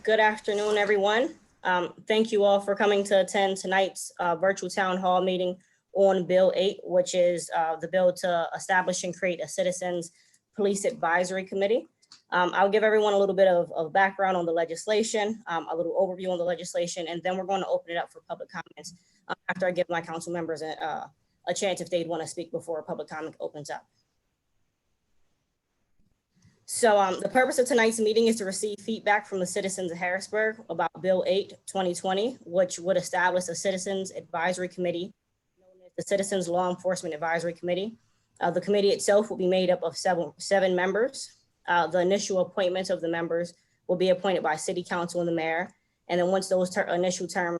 Good afternoon, everyone. Thank you all for coming to attend tonight's virtual town hall meeting on Bill 8, which is the bill to establish and create a Citizens Police Advisory Committee. I'll give everyone a little bit of background on the legislation, a little overview on the legislation, and then we're going to open it up for public comments after I give my council members a chance if they'd want to speak before public comment opens up. So the purpose of tonight's meeting is to receive feedback from the citizens of Harrisburg about Bill 8, 2020, which would establish a Citizens Advisory Committee known as the Citizens Law Enforcement Advisory Committee. The committee itself will be made up of seven members. The initial appointments of the members will be appointed by City Council and the mayor. And then once those initial terms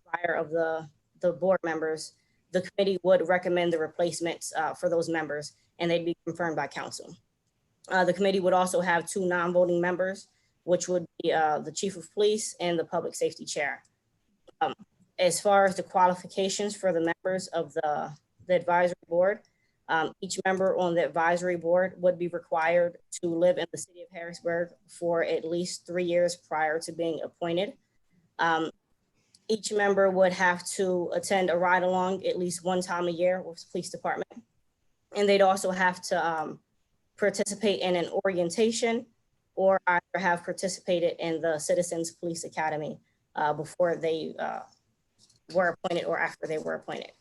expire of the board members, the committee would recommend the replacements for those members, and they'd be confirmed by council. The committee would also have two non-voting members, which would be the chief of police and the public safety chair. As far as the qualifications for the members of the advisory board, each member on the advisory board would be required to live in the city of Harrisburg for at least 3 years prior to being appointed. Each member would have to attend a ride-along at least one time a year with the police department. And they'd also have to participate in an orientation or either have participated in the Citizens Police Academy before they were appointed or after they were appointed.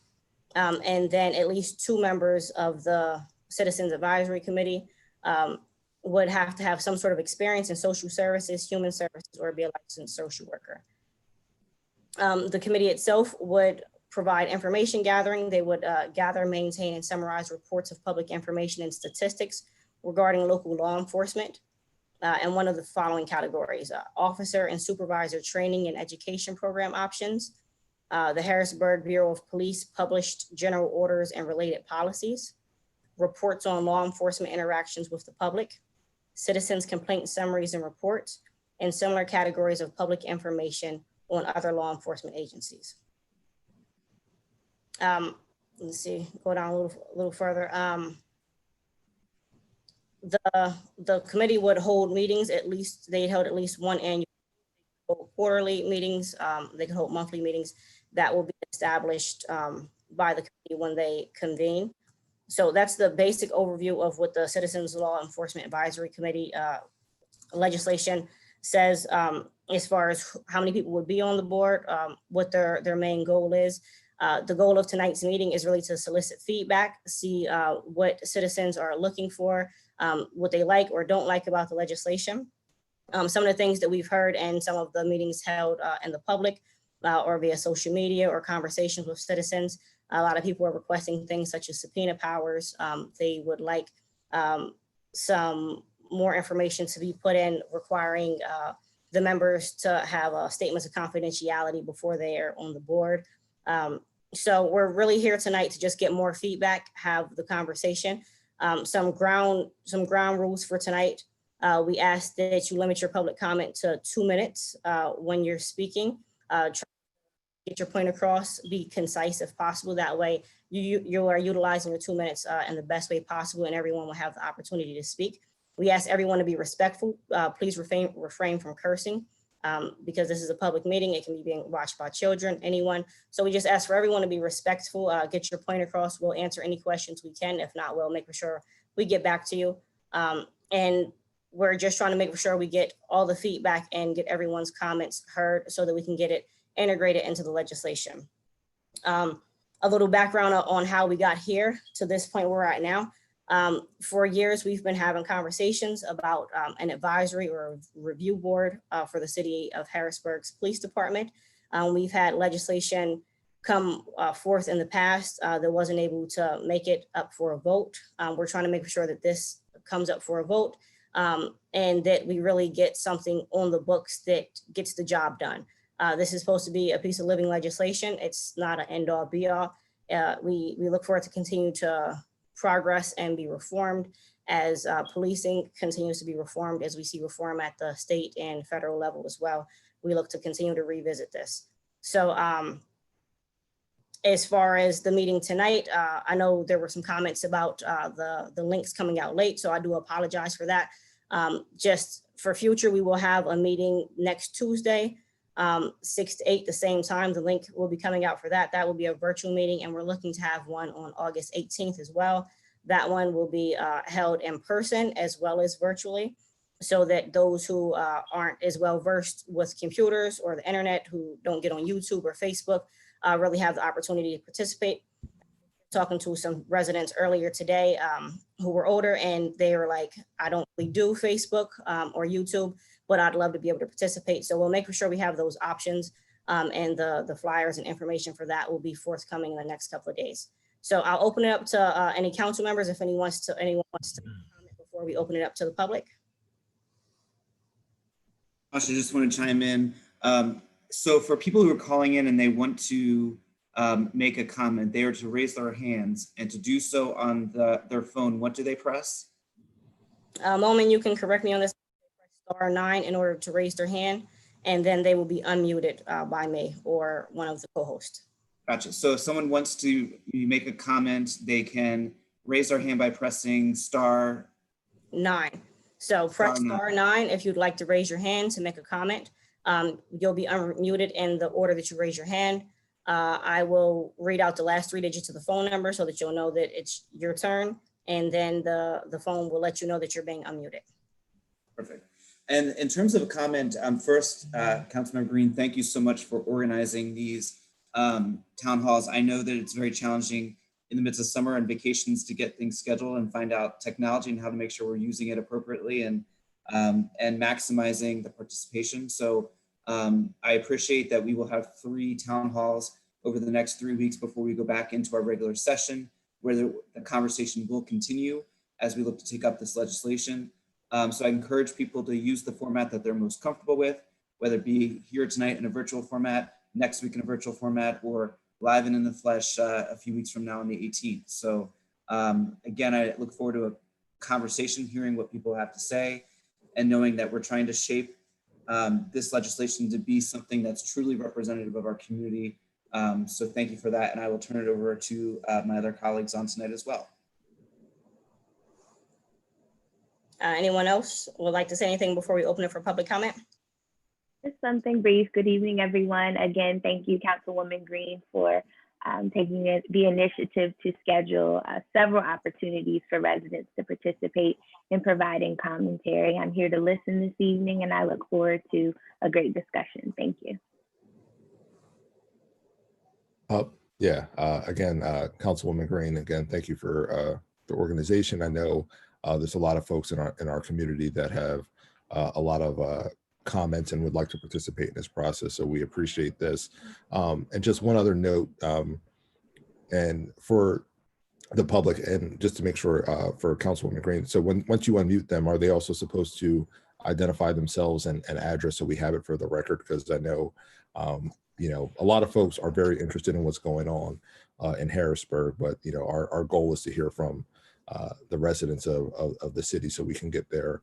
And then at least two members of the Citizens Advisory Committee would have to have some sort of experience in social services, human services, or be a licensed social worker. The committee itself would provide information gathering. They would gather, maintain, and summarize reports of public information and statistics regarding local law enforcement and one of the following categories: officer and supervisor training and education program options, the Harrisburg Bureau of Police published general orders and related policies, reports on law enforcement interactions with the public, citizens' complaint summaries and reports, and similar categories of public information on other law enforcement agencies. Let's see, go down a little further. The committee would hold meetings, they held at least one annual, quarterly meetings, they could hold monthly meetings that will be established by the committee when they convene. So that's the basic overview of what the Citizens Law Enforcement Advisory Committee legislation says as far as how many people would be on the board, what their main goal is. The goal of tonight's meeting is really to solicit feedback, see what citizens are looking for, what they like or don't like about the legislation. Some of the things that we've heard in some of the meetings held in the public or via social media or conversations with citizens, a lot of people are requesting things such as subpoena powers. They would like some more information to be put in requiring the members to have statements of confidentiality before they are on the board. So we're really here tonight to just get more feedback, have the conversation. Some ground rules for tonight. We ask that you limit your public comment to 2 minutes when you're speaking. Try to get your point across, be concise if possible. That way you are utilizing your 2 minutes in the best way possible and everyone will have the opportunity to speak. We ask everyone to be respectful. Please refrain from cursing because this is a public meeting. It can be being watched by children, anyone. So we just ask for everyone to be respectful, get your point across. We'll answer any questions we can. If not, we'll make sure we get back to you. And we're just trying to make sure we get all the feedback and get everyone's comments heard so that we can get it integrated into the legislation. A little background on how we got here to this point where we're at now. For years, we've been having conversations about an advisory or review board for the city of Harrisburg's police department. We've had legislation come forth in the past that wasn't able to make it up for a vote. We're trying to make sure that this comes up for a vote and that we really get something on the books that gets the job done. This is supposed to be a piece of living legislation. It's not an end all be all. We look forward to continue to progress and be reformed as policing continues to be reformed, as we see reform at the state and federal level as well. We look to continue to revisit this. So as far as the meeting tonight, I know there were some comments about the links coming out late, so I do apologize for that. Just for future, we will have a meeting next Tuesday, 6 to 8, the same time. The link will be coming out for that. That will be a virtual meeting, and we're looking to have one on August 18th as well. That one will be held in person as well as virtually, so that those who aren't as well versed with computers or the internet, who don't get on YouTube or Facebook, really have the opportunity to participate. Talking to some residents earlier today who were older, and they were like, I don't really do Facebook or YouTube, but I'd love to be able to participate. So we'll make sure we have those options, and the flyers and information for that will be forthcoming in the next couple of days. So I'll open it up to any council members if anyone wants to comment before we open it up to the public. I just want to chime in. So for people who are calling in and they want to make a comment, they are to raise their hands, and to do so on their phone, what do they press? Momin, you can correct me on this. Press *9 in order to raise their hand, and then they will be unmuted by me or one of the co-hosts. Gotcha. So if someone wants to make a comment, they can raise their hand by pressing *9. So press *9 if you'd like to raise your hand to make a comment. You'll be unmuted in the order that you raise your hand. I will read out the last 3 digits of the phone number so that you'll know that it's your turn, and then the phone will let you know that you're being unmuted. Perfect. And in terms of a comment, first, Councilmember Green, thank you so much for organizing these town halls. I know that it's very challenging in the midst of summer and vacations to get things scheduled and find out technology and how to make sure we're using it appropriately and maximizing the participation. So I appreciate that we will have 3 town halls over the next 3 weeks before we go back into our regular session, where the conversation will continue as we look to take up this legislation. So I encourage people to use the format that they're most comfortable with, whether it be here tonight in a virtual format, next week in a virtual format, or live and in the flesh a few weeks from now on the 18th. So again, I look forward to a conversation, hearing what people have to say, and knowing that we're trying to shape this legislation to be something that's truly representative of our community. So thank you for that. And I will turn it over to my other colleagues on tonight as well. Anyone else would like to say anything before we open it for public comment? Just something brief. Good evening, everyone. Again, thank you, Councilwoman Green, for taking the initiative to schedule several opportunities for residents to participate in providing commentary. I'm here to listen this evening, and I look forward to a great discussion. Thank you. Again, Councilwoman Green, again, thank you for the organization. I know there's a lot of folks in our community that have a lot of comments and would like to participate in this process. So we appreciate this. And just one other note, and for the public, and just to make sure for Councilwoman Green, so once you unmute them, are they also supposed to identify themselves and address so we have it for the record? Because I know, a lot of folks are very interested in what's going on in Harrisburg, but our goal is to hear from the residents of the city so we can get their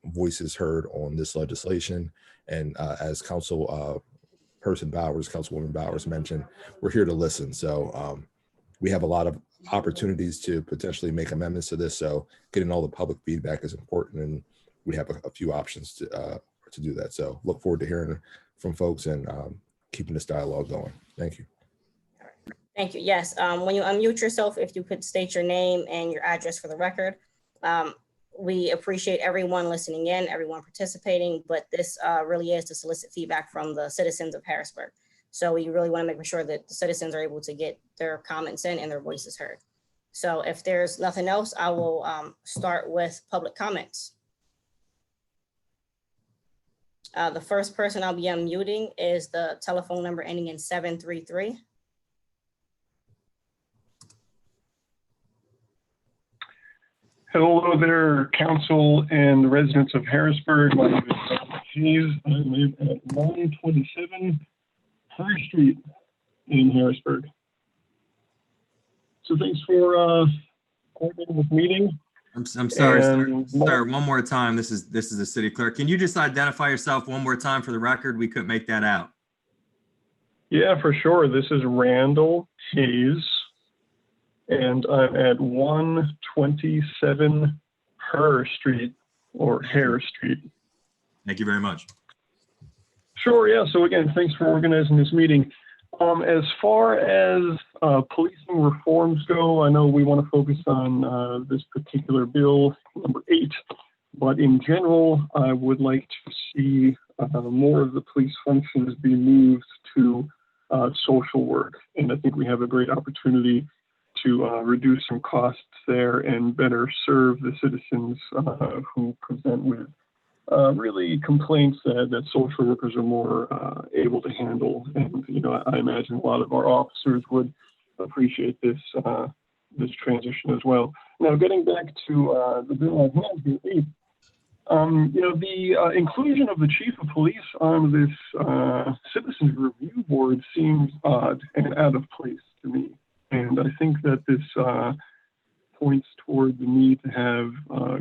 voices heard on this legislation. And as Councilwoman Bowers mentioned, we're here to listen. So we have a lot of opportunities to potentially make amendments to this. So getting all the public feedback is important, and we have a few options to do that. So look forward to hearing from folks and keeping this dialogue going. Thank you. Thank you. Yes, when you unmute yourself, if you could state your name and your address for the record. We appreciate everyone listening in, everyone participating, but this really is to solicit feedback from the citizens of Harrisburg. So we really want to make sure that the citizens are able to get their comments in and their voices heard. So if there's nothing else, I will start with public comments. The first person I'll be unmuting is the telephone number ending in 733. Hello there, council and residents of Harrisburg. My name is Robert Hayes. I live at 927 High Street in Harrisburg. So thanks for coordinating this meeting. I'm sorry, sir. One more time. This is the city clerk. Can you just identify yourself one more time for the record? We couldn't make that out. Yeah, for sure. This is Randall Hayes, and I'm at 127 Her Street or Harris Street. Thank you very much. Sure, yeah. So again, thanks for organizing this meeting. As far as policing reforms go, I know we want to focus on this particular bill, number 8, but in general, I would like to see more of the police functions be moved to social work. And I think we have a great opportunity to reduce some costs there and better serve the citizens who present with really complaints that social workers are more able to handle. And, you know, I imagine a lot of our officers would appreciate this this transition as well. Now, getting back to the bill at hand here, 8, you know, the inclusion of the chief of police on this citizens review board seems odd and out of place to me. And I think that this points toward the need to have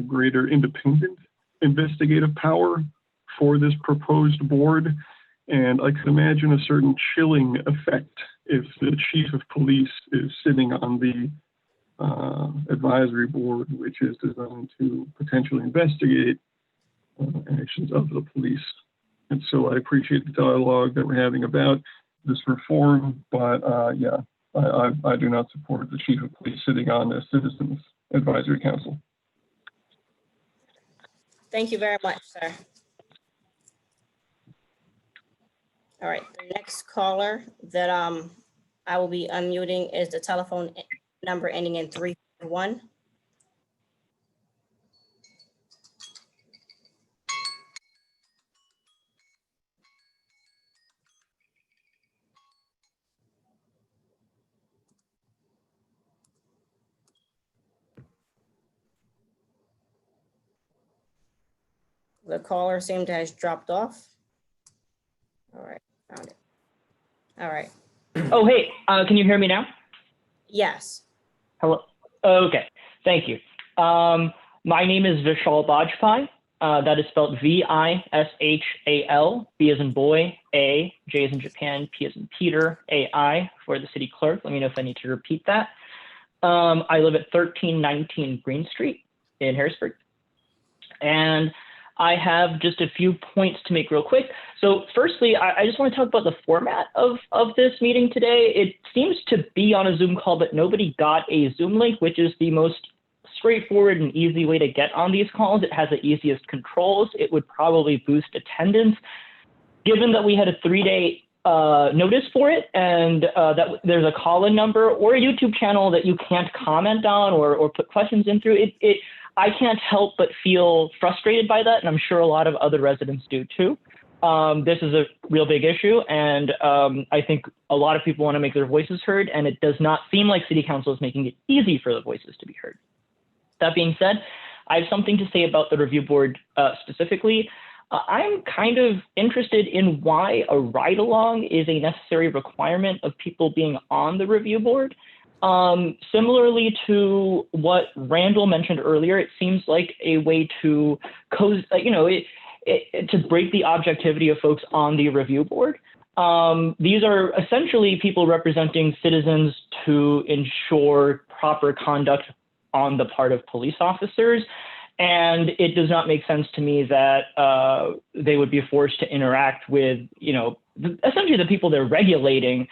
greater independent investigative power for this proposed board. And I could imagine a certain chilling effect if the chief of police is sitting on the advisory board, which is designed to potentially investigate actions of the police. And so I appreciate the dialogue that we're having about this reform, but yeah, I do not support the chief of police sitting on the Citizens Advisory Council. Thank you very much, sir. All right, the next caller that I will be unmuting is the telephone number ending in 341. The caller seemed to have dropped off. All right, found it. All right. Oh, hey, can you hear me now? Yes. Hello. Okay, thank you. My name is Vishal Bajpai. That is spelled V-I-S-H-A-L, B as in boy, A, J as in Japan, P as in Peter, A-I for the city clerk. Let me know if I need to repeat that. I live at 1319 Green Street in Harrisburg. And I have just a few points to make real quick. So firstly, I just want to talk about the format of this meeting today. It seems to be on a Zoom call, but nobody got a Zoom link, which is the most straightforward and easy way to get on these calls. It has the easiest controls. It would probably boost attendance. Given that we had a 3-day notice for it and that there's a call-in number or a YouTube channel that you can't comment on or put questions in through, I can't help but feel frustrated by that, and I'm sure a lot of other residents do too. This is a real big issue, and I think a lot of people want to make their voices heard, and it does not seem like City Council is making it easy for the voices to be heard. That being said, I have something to say about the review board specifically. I'm kind of interested in why a ride-along is a necessary requirement of people being on the review board. Similarly to what Randall mentioned earlier, it seems like a way to, to break the objectivity of folks on the review board. These are essentially people representing citizens to ensure proper conduct on the part of police officers. And it does not make sense to me that they would be forced to interact with, essentially the people they're regulating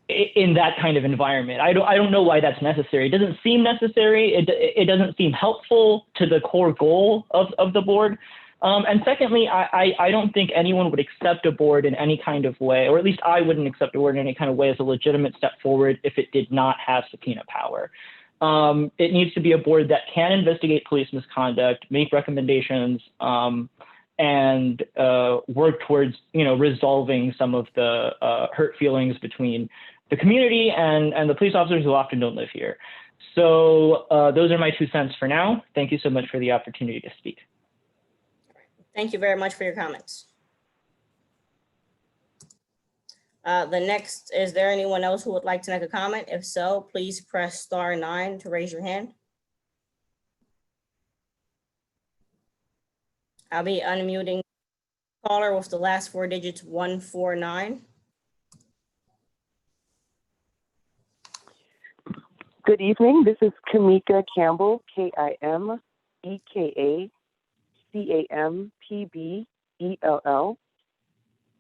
in that kind of environment. I don't know why that's necessary. It doesn't seem necessary. It doesn't seem helpful to the core goal of the board. And secondly, I don't think anyone would accept a board in any kind of way, or at least I wouldn't accept a board in any kind of way as a legitimate step forward if it did not have subpoena power. It needs to be a board that can investigate police misconduct, make recommendations, and work towards, resolving some of the hurt feelings between the community and the police officers who often don't live here. So those are my 2 cents for now. Thank you so much for the opportunity to speak. Thank you very much for your comments. The next, is there anyone else who would like to make a comment? If so, please press *9 to raise your hand. I'll be unmuting caller with the last 4 digits, 149. Good evening. This is Kamika Campbell, K-I-M, EKACAMPBELL,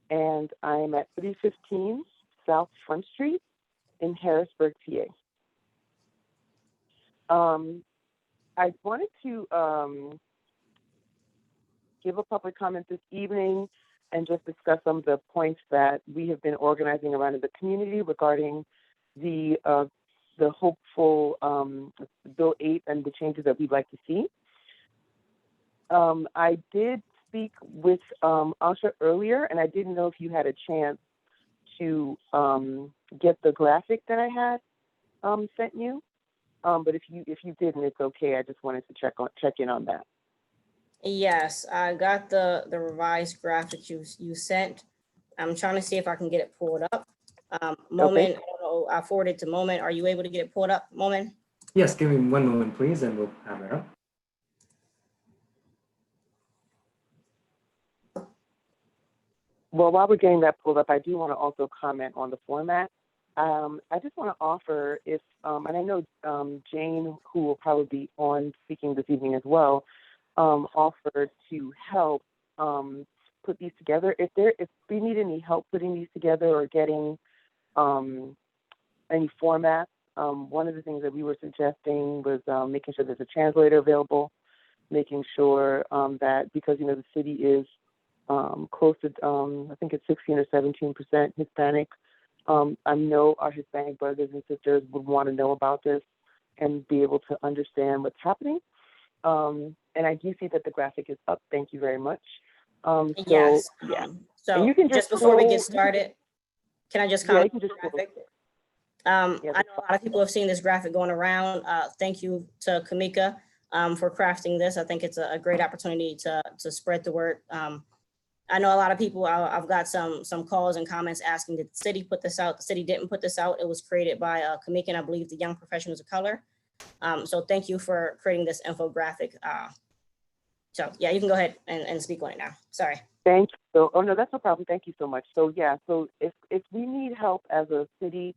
and I'm at 315 South Front Street in Harrisburg, PA. I wanted to give a public comment this evening and just discuss some of the points that we have been organizing around in the community regarding the hopeful Bill 8 and the changes that we'd like to see. I did speak with Asha earlier, and I didn't know if you had a chance to get the graphic that I had sent you. But if you didn't, it's okay. I just wanted to check in on that. Yes, I got the revised graphic you sent. I'm trying to see if I can get it pulled up. Momin, I don't know, I forwarded to Momin. Are you able to get it pulled up, Momin? Yes, give me one moment, please, and we'll have it up. Well, while we're getting that pulled up, I do want to also comment on the format. I just want to offer if, and I know Jane, who will probably be on speaking this evening as well, offered to help put these together. If we need any help putting these together or getting any formats, one of the things that we were suggesting was making sure there's a translator available, making sure that because the city is close to I think it's 16 or 17% Hispanic. I know our Hispanic brothers and sisters would want to know about this and be able to understand what's happening. And I do see that the graphic is up. Thank you very much. Yes. Yeah. So you can just before we get started, can I just comment on the graphic? I know a lot of people have seen this graphic going around. Thank you to Kamika for crafting this. I think it's a great opportunity to spread the word. I know a lot of people, I've got some calls and comments asking, did the city put this out? The city didn't put this out. It was created by Kamika and I believe the Young Professionals of Color. So thank you for creating this infographic. So yeah, you can go ahead and speak on it now. Sorry. Thank you. Oh no, that's no problem. Thank you so much. So yeah, so if we need help as a city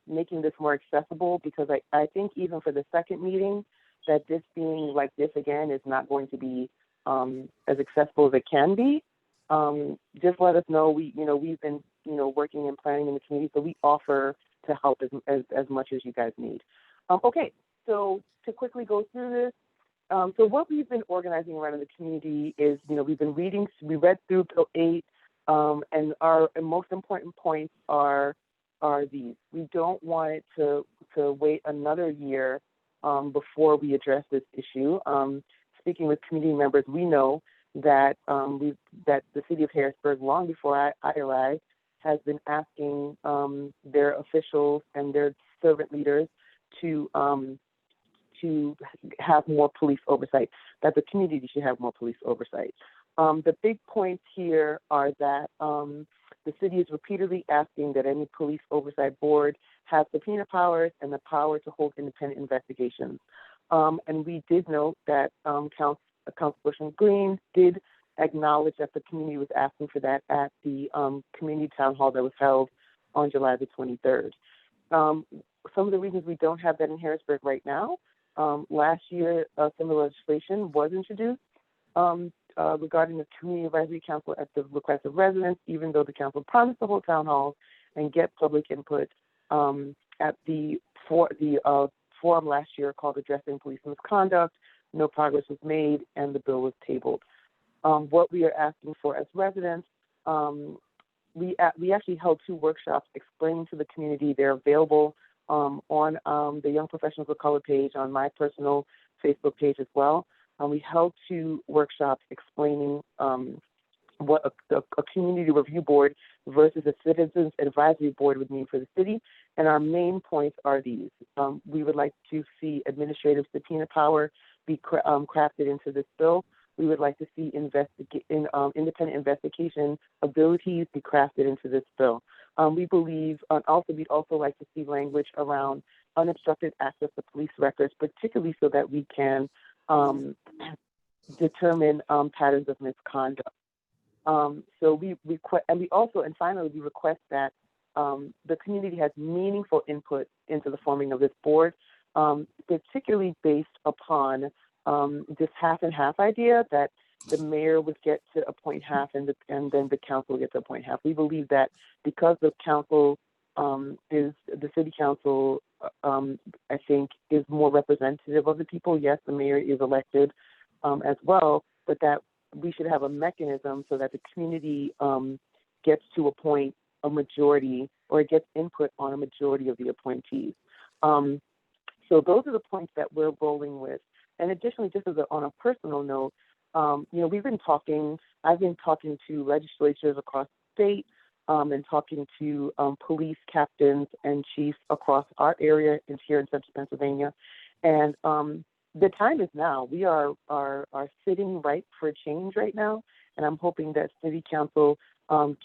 making this more accessible, because I think even for the second meeting, that this being like this again is not going to be as accessible as it can be. Just let us know. We've been working and planning in the community, so we offer to help as much as you guys need. Okay, so to quickly go through this, so what we've been organizing around in the community is, we've been we read through Bill 8, and our most important points are these. We don't want it to wait another year before we address this issue. Speaking with community members, we know that that the city of Harrisburg, long before I arrived, has been asking their officials and their servant leaders to have more police oversight, that the community should have more police oversight. The big points here are that the city is repeatedly asking that any police oversight board have subpoena powers and the power to hold independent investigations. And we did note that Councilperson Green did acknowledge that the community was asking for that at the community town hall that was held on July the 23rd. Some of the reasons we don't have that in Harrisburg right now, last year some of the legislation was introduced regarding the Community Advisory Council at the request of residents, even though the council promised to hold town halls and get public input at the forum last year called Addressing Police Misconduct. No progress was made and the bill was tabled. What we are asking for as residents, we actually held 2 workshops explaining to the community. They're available on the Young Professionals of Color page, on my personal Facebook page as well. We held 2 workshops explaining what a community review board versus a citizens advisory board would mean for the city. And our main points are these. We would like to see administrative subpoena power be crafted into this bill. We would like to see independent investigation abilities be crafted into this bill. We believe, we'd also like to see language around unobstructed access to police records, particularly so that we can determine patterns of misconduct. So we request, and finally, we request that the community has meaningful input into the forming of this board, particularly based upon this half and half idea that the mayor would get to appoint half and then the council would get to appoint half. We believe that because the council is the city council, I think is more representative of the people. Yes, the mayor is elected as well, but that we should have a mechanism so that the community gets to appoint a majority or gets input on a majority of the appointees. So those are the points that we're rolling with. And additionally, just as on a personal note, we've been talking, I've been talking to legislatures across the state and talking to police captains and chiefs across our area and here in Central Pennsylvania. And the time is now. We are sitting ripe for change right now. And I'm hoping that City Council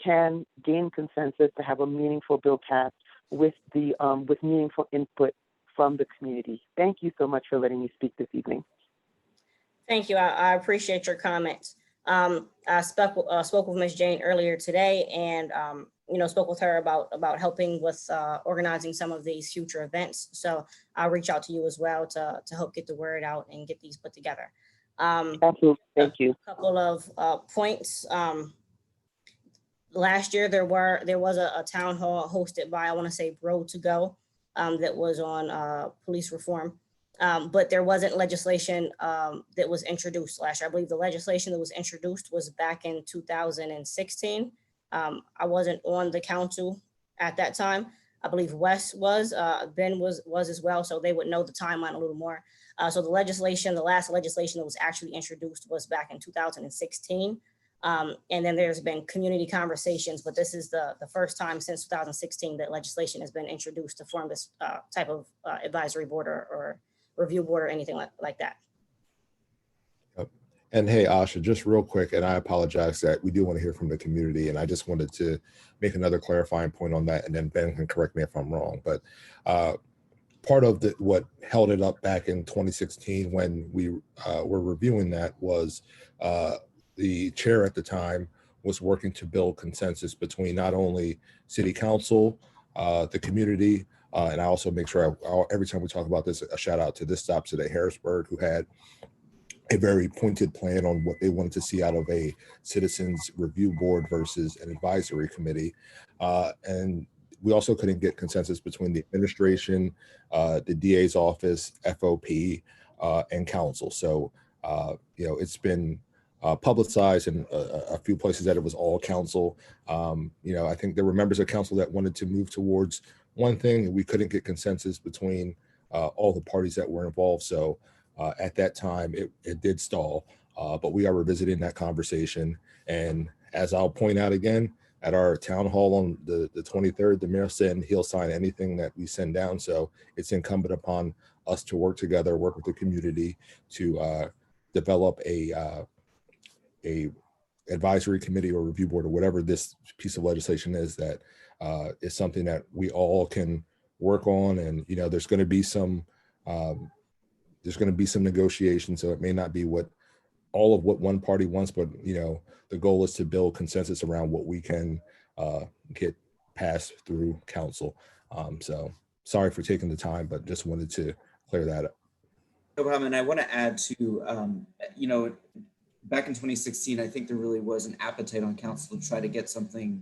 can gain consensus to have a meaningful bill passed with meaningful input from the community. Thank you so much for letting me speak this evening. Thank you. I appreciate your comments. I spoke with Ms. Jane earlier today, and spoke with her about helping with organizing some of these future events. So I'll reach out to you as well to help get the word out and get these put together. Absolutely. Thank you. A couple of points. Last year there was a town hall hosted by, I want to say, Road to Go, that was on police reform. But there wasn't legislation that was introduced last year. I believe the legislation that was introduced was back in 2016. I wasn't on the council at that time. I believe Wes was, Ben was as well, so they would know the timeline a little more. So the last legislation that was actually introduced was back in 2016. And then there's been community conversations, but this is the first time since 2016 that legislation has been introduced to form this type of advisory board or review board or anything like that. Yep. And hey, Asha, just real quick, and I apologize that we do want to hear from the community, and I just wanted to make another clarifying point on that, and then Ben can correct me if I'm wrong. But part of what held it up back in 2016 when we were reviewing that was the chair at the time was working to build consensus between not only city council, the community, and I also make sure every time we talk about this, a shout out to This Stops Today Harrisburg, who had a very pointed plan on what they wanted to see out of a citizens review board versus an advisory committee. And we also couldn't get consensus between the administration, the DA's office, FOP, and council. So, it's been publicized in a few places that it was all council. I think there were members of council that wanted to move towards one thing, and we couldn't get consensus between all the parties that were involved. So at that time, it did stall, but we are revisiting that conversation. And as I'll point out again, at our town hall on the 23rd, the mayor said he'll sign anything that we send down. So it's incumbent upon us to work together, work with the community to develop a advisory committee or review board or whatever this piece of legislation is that is something that we all can work on. And there's going to be some negotiation, so it may not be all of what one party wants, but the goal is to build consensus around what we can get passed through council. So sorry for taking the time, but just wanted to clear that up. No problem. And I want to add to back in 2016, I think there really was an appetite on council to try to get something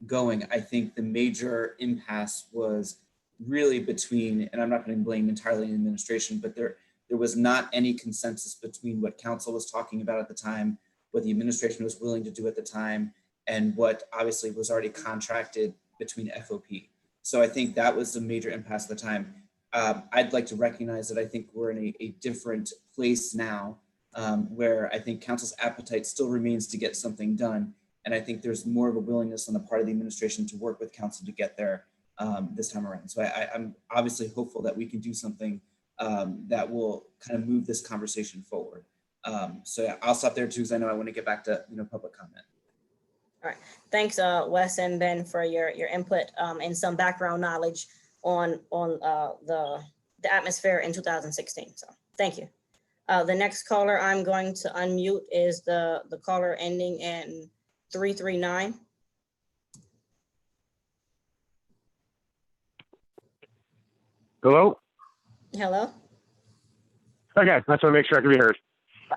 going. I think the major impasse was really between, and I'm not going to blame entirely the administration, but there was not any consensus between what council was talking about at the time, what the administration was willing to do at the time, and what obviously was already contracted between FOP. So I think that was the major impasse at the time. I'd like to recognize that I think we're in a different place now, where I think council's appetite still remains to get something done. And I think there's more of a willingness on the part of the administration to work with council to get there this time around. So I'm obviously hopeful that we can do something that will kind of move this conversation forward. So yeah, I'll stop there too, because I know I want to get back to public comment. All right, thanks Wes and Ben for your input and some background knowledge on the atmosphere in 2016. So thank you. The next caller I'm going to unmute is the caller ending in 339. Hello? Hello? Okay, I just want to make sure I can be heard.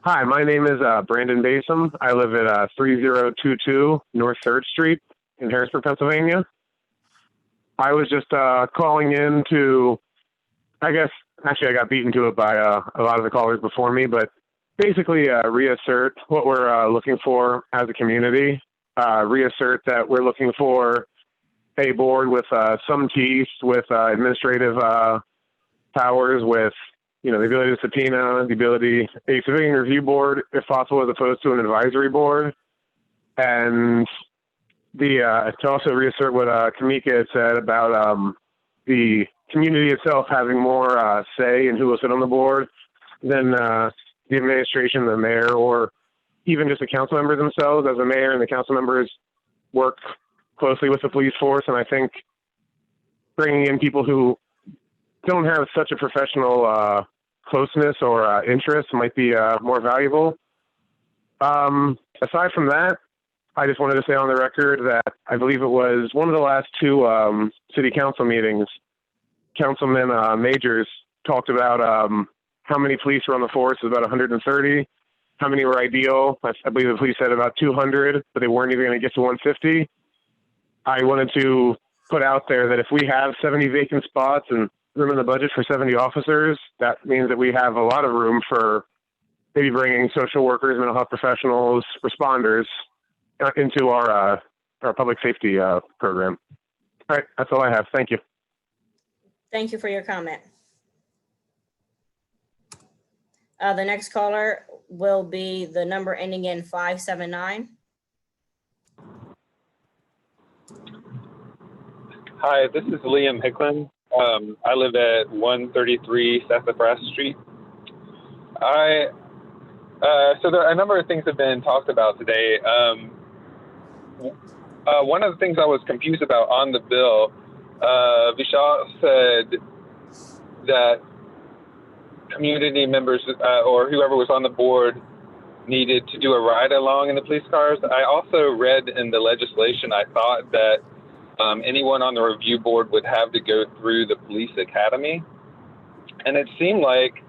Hi, my name is Brandon Basom. I live at 3022 North 3rd Street in Harrisburg, Pennsylvania. I was just calling in to, I guess, actually I got beaten to it by a lot of the callers before me, but basically reassert what we're looking for as a community. Reassert that we're looking for a board with some teeth, with administrative powers, with the ability to subpoena, the ability, a civilian review board, if possible, as opposed to an advisory board. And to also reassert what Kamika had said about the community itself having more say in who will sit on the board than the administration, the mayor, or even just the council members themselves, as the mayor and the council members work closely with the police force. And I think bringing in people who don't have such a professional closeness or interest might be more valuable. Aside from that, I just wanted to say on the record that I believe it was one of the last two city council meetings, Councilman Majors talked about how many police were on the force. It was about 130. How many were ideal? I believe the police said about 200, but they weren't even going to get to 150. I wanted to put out there that if we have 70 vacant spots and room in the budget for 70 officers, that means that we have a lot of room for maybe bringing social workers, mental health professionals, responders into our public safety program. All right, that's all I have. Thank you. Thank you for your comment. The next caller will be the number ending in 579. Hi, this is Liam Hicklin. I live at 133 Sassafras Street. So there are a number of things have been talked about today. One of the things I was confused about on the bill, Vishal said that community members or whoever was on the board needed to do a ride along in the police cars. I also read in the legislation, I thought that anyone on the review board would have to go through the police academy. And it seemed like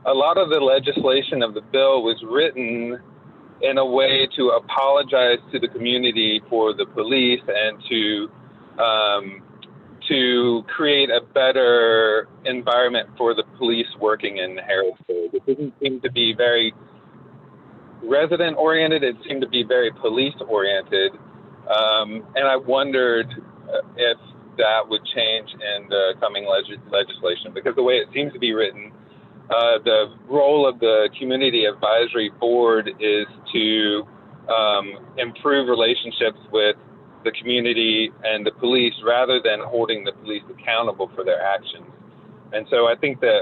a lot of the legislation of the bill was written in a way to apologize to the community for the police and to create a better environment for the police working in Harrisburg. It didn't seem to be very resident oriented. It seemed to be very police oriented. And I wondered if that would change in the coming legislation, because the way it seems to be written, the role of the community advisory board is to improve relationships with the community and the police rather than holding the police accountable for their actions. And so I think that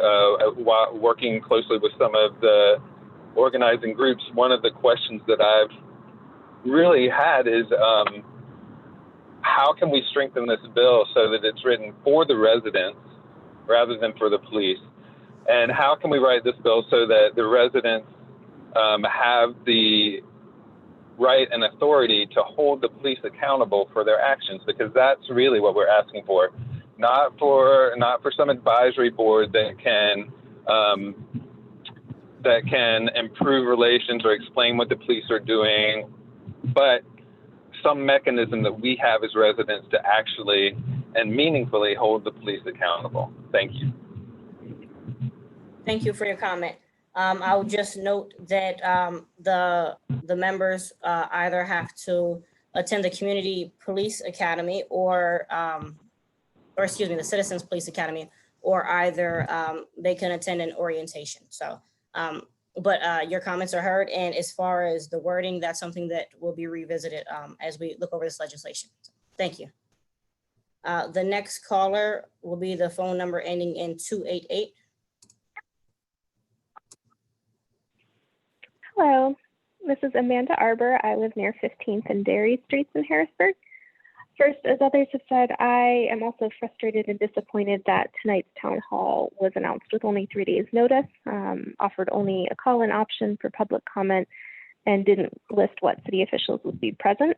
while working closely with some of the organizing groups, one of the questions that I've really had is how can we strengthen this bill so that it's written for the residents rather than for the police? And how can we write this bill so that the residents have the right and authority to hold the police accountable for their actions? Because that's really what we're asking for, not for some advisory board that can improve relations or explain what the police are doing, but some mechanism that we have as residents to actually and meaningfully hold the police accountable. Thank you. Thank you for your comment. I'll just note that the members either have to attend the Community Police Academy or excuse me, the Citizens Police Academy, or either they can attend an orientation. So, but your comments are heard. And as far as the wording, that's something that will be revisited as we look over this legislation. So, thank you. The next caller will be the phone number ending in 288. Hello, this is Amanda Arbor. I live near 15th and Dairy Streets in Harrisburg. First, as others have said, I am also frustrated and disappointed that tonight's town hall was announced with only 3 days notice, offered only a call-in option for public comment, and didn't list what city officials would be present.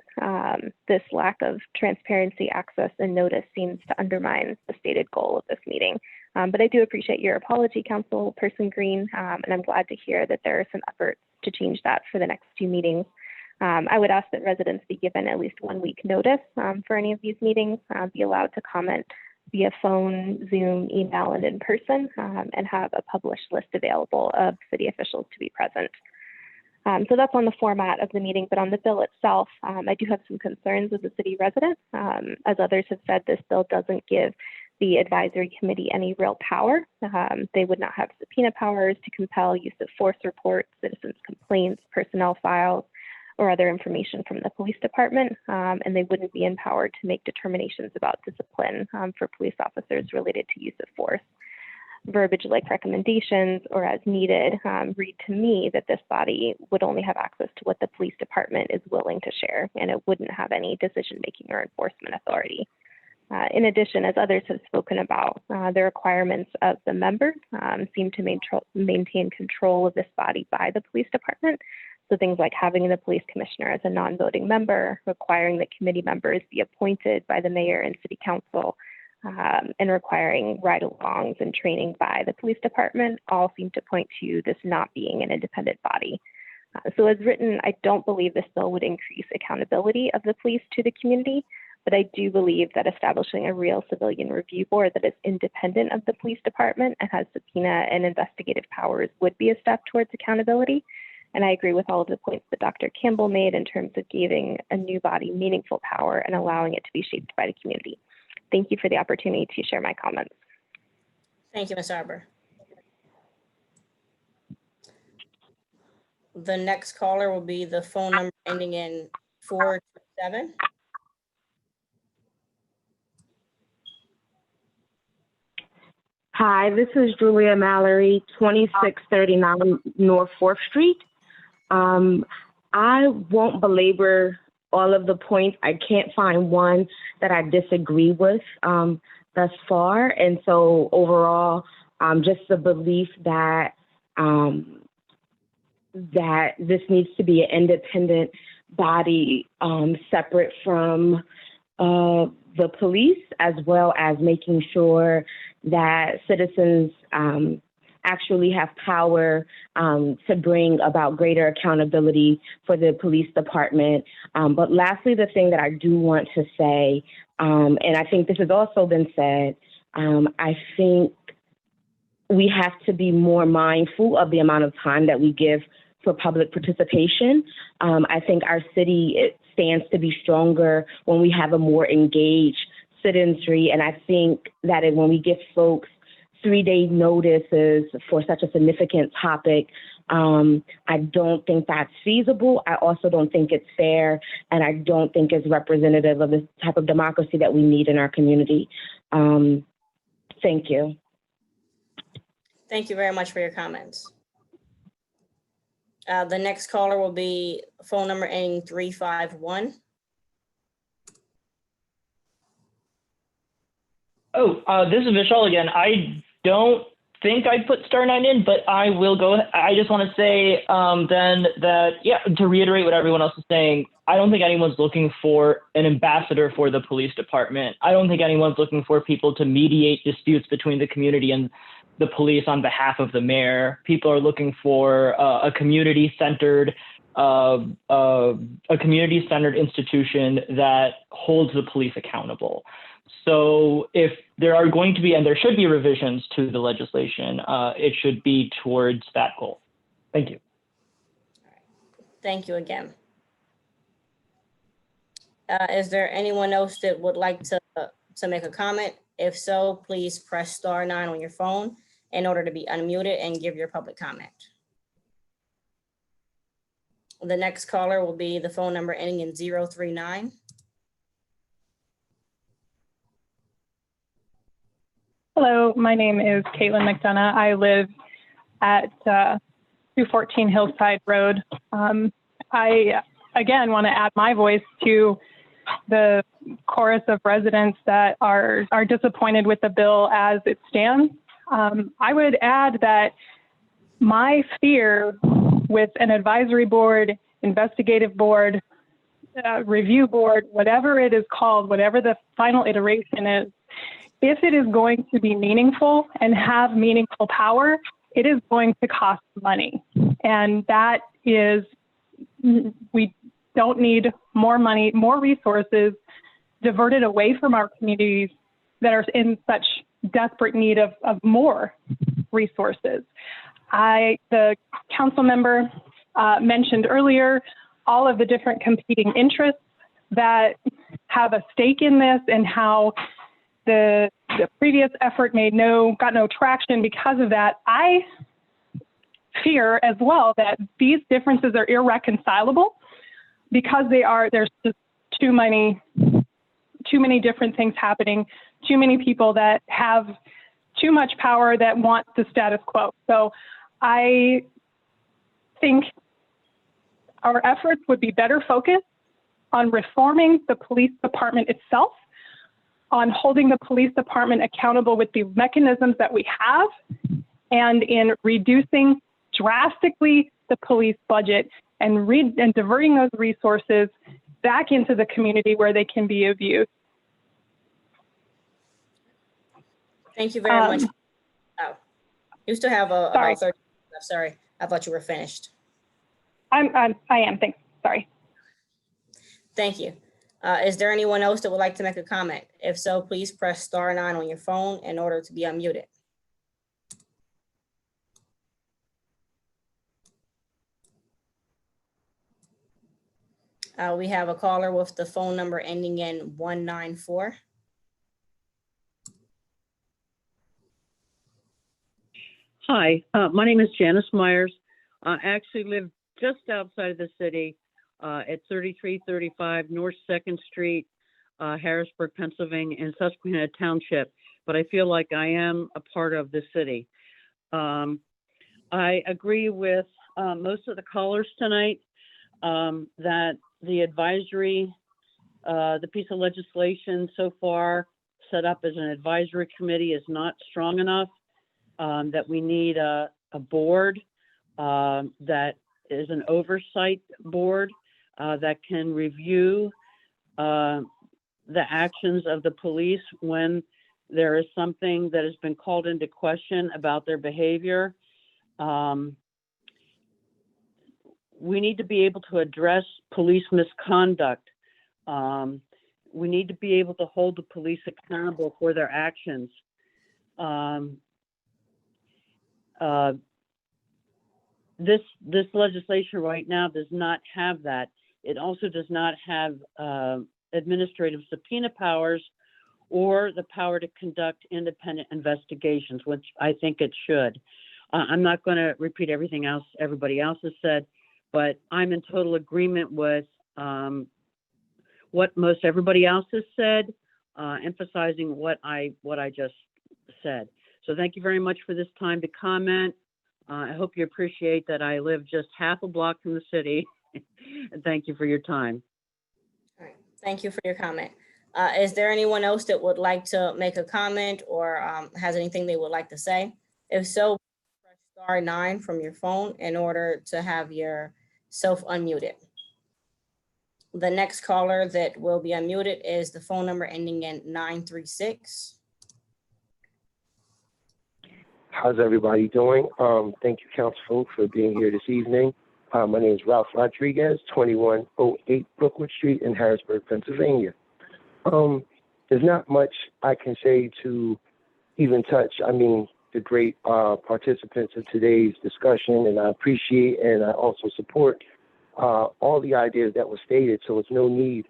This lack of transparency, access, and notice seems to undermine the stated goal of this meeting, But I do appreciate your apology, Councilperson Green, and I'm glad to hear that there are some efforts to change that for the next few meetings. I would ask that residents be given at least 1 week notice for any of these meetings, be allowed to comment via phone, Zoom, email, and in person, and have a published list available of city officials to be present. So that's on the format of the meeting, but on the bill itself, I do have some concerns as a city resident. As others have said, this bill doesn't give the advisory committee any real power. They would not have subpoena powers to compel use of force reports, citizens' complaints, personnel files, or other information from the police department, and they wouldn't be empowered to make determinations about discipline for police officers related to use of force. Verbiage like recommendations or as needed read to me that this body would only have access to what the police department is willing to share, and it wouldn't have any decision-making or enforcement authority. In addition, as others have spoken about, the requirements of the members seem to maintain control of this body by the police department. So things like having the police commissioner as a non-voting member, requiring that committee members be appointed by the mayor and city council, and requiring ride-alongs and training by the police department all seem to point to this not being an independent body. So as written, I don't believe this bill would increase accountability of the police to the community, but I do believe that establishing a real civilian review board that is independent of the police department and has subpoena and investigative powers would be a step towards accountability. And I agree with all of the points that Dr. Campbell made in terms of giving a new body meaningful power and allowing it to be shaped by the community. Thank you for the opportunity to share my comments. Thank you, Ms. Arbor. The next caller will be the phone number ending in 427. Hi, this is Julia Mallory, 2639 North 4th Street. I won't belabor all of the points. I can't find one that I disagree with thus far. And so overall, just the belief that that this needs to be an independent body separate from the police, as well as making sure that citizens actually have power to bring about greater accountability for the police department. But lastly, the thing that I do want to say, and I think this has also been said, I think we have to be more mindful of the amount of time that we give for public participation. I think our city stands to be stronger when we have a more engaged citizenry. And I think that when we give folks 3-day notices for such a significant topic, I don't think that's feasible. I also don't think it's fair, and I don't think it's representative of the type of democracy that we need in our community. Thank you. Thank you very much for your comments. The next caller will be phone number ending 351. This is Vishal again. I don't think I put *9 in, but I will go. I just want to say then that, yeah, to reiterate what everyone else is saying, I don't think anyone's looking for an ambassador for the police department. I don't think anyone's looking for people to mediate disputes between the community and the police on behalf of the mayor. People are looking for a community-centered institution that holds the police accountable. So if there are going to be, and there should be, revisions to the legislation, it should be towards that goal. Thank you. Thank you again. Is there anyone else that would like to make a comment? If so, please press *9 on your phone in order to be unmuted and give your public comment. The next caller will be the phone number ending in 039. Hello, my name is Caitlin McDonough. I live at 214 Hillside Road. I, again, want to add my voice to the chorus of residents that are disappointed with the bill as it stands. I would add that my fear with an advisory board, investigative board, review board, whatever it is called, whatever the final iteration if it is going to be meaningful and have meaningful power, it is going to cost money. And that is, we don't need more money, more resources diverted away from our communities that are in such desperate need of more resources. The council member mentioned earlier all of the different competing interests that have a stake in this, and how the previous effort got no traction because of that. I fear as well that these differences are irreconcilable because there's just too many different things happening, too many people that have too much power that want the status quo. So I think our efforts would be better focused on reforming the police department itself, on holding the police department accountable with the mechanisms that we have, and in reducing drastically the police budget and diverting those resources back into the community where they can be of use. Thank you very much. Oh, you still have about 30 minutes left. Sorry, I thought you were finished. I am, thanks, sorry. Thank you. Is there anyone else that would like to make a comment? If so, please press *9 on your phone in order to be unmuted. We have a caller with the phone number ending in 194. Hi, my name is Janice Myers. I actually live just outside of the city at 3335 North 2nd Street, Harrisburg, Pennsylvania, in Susquehanna Township, but I feel like I am a part of the city. I agree with most of the callers tonight that the advisory, the piece of legislation so far set up as an advisory committee is not strong enough, that we need a board that is an oversight board that can review the actions of the police when there is something that has been called into question about their behavior. We need to be able to address police misconduct. We need to be able to hold the police accountable for their actions. This legislation right now does not have that. It also does not have administrative subpoena powers or the power to conduct independent investigations, which I think it should. I'm not going to repeat everything else everybody else has said, but I'm in total agreement with what most everybody else has said, emphasizing what I just said. So thank you very much for this time to comment. I hope you appreciate that I live just half a block from the city. And thank you for your time. All right, thank you for your comment. Is there anyone else that would like to make a comment or has anything they would like to say? If so, press *9 from your phone in order to have yourself unmuted. The next caller that will be unmuted is the phone number ending in 936. How's everybody doing? Thank you, Council, for being here this evening. My name is Ralph Rodriguez, 2108 Brookwood Street in Harrisburg, Pennsylvania. There's not much I can say to even touch. I mean, the great participants in today's discussion, and I appreciate and I also support all the ideas that were stated, so it's no need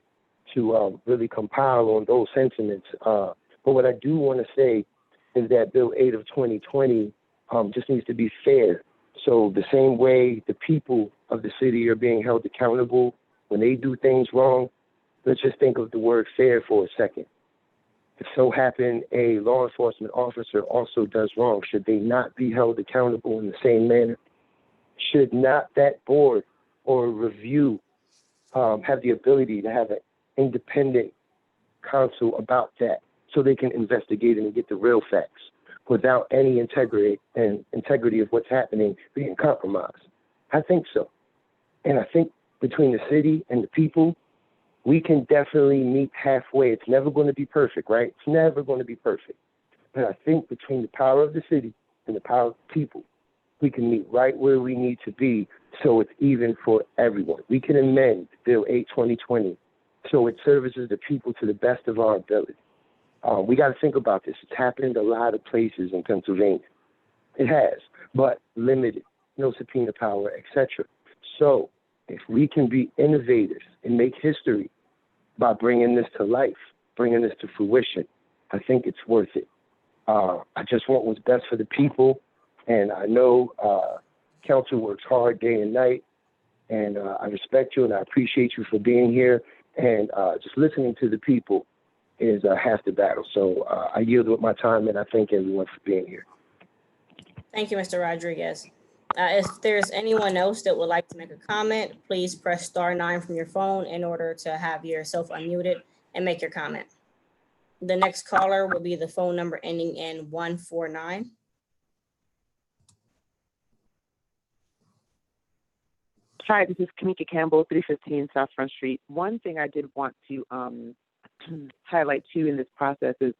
to really compile on those sentiments. But what I do want to say is that Bill 8 of 2020 just needs to be fair. So the same way the people of the city are being held accountable when they do things wrong, let's just think of the word fair for a second. If so happen a law enforcement officer also does wrong, should they not be held accountable in the same manner? Should not that board or review have the ability to have an independent counsel about that so they can investigate and get the real facts without any integrity of what's happening being compromised? I think so. And I think between the city and the people, we can definitely meet halfway. It's never going to be perfect, right? It's never going to be perfect. And I think between the power of the city and the power of the people, we can meet right where we need to be so it's even for everyone. We can amend Bill 8/2020 so it services the people to the best of our ability. We got to think about this. It's happened a lot of places in Pennsylvania. It has, but limited, no subpoena power, etc. So if we can be innovators and make history by bringing this to life, bringing this to fruition, I think it's worth it. I just want what's best for the people, and I know council works hard day and night, and I respect you and I appreciate you for being here, and just listening to the people is half the battle. So I yield with my time, and I thank everyone for being here. Thank you, Mr. Rodriguez. If there's anyone else that would like to make a comment, please press *9 from your phone in order to have yourself unmuted and make your comment. The next caller will be the phone number ending in 149. Hi, this is Kamika Campbell, 315 South Front Street. One thing I did want to highlight too in this process is,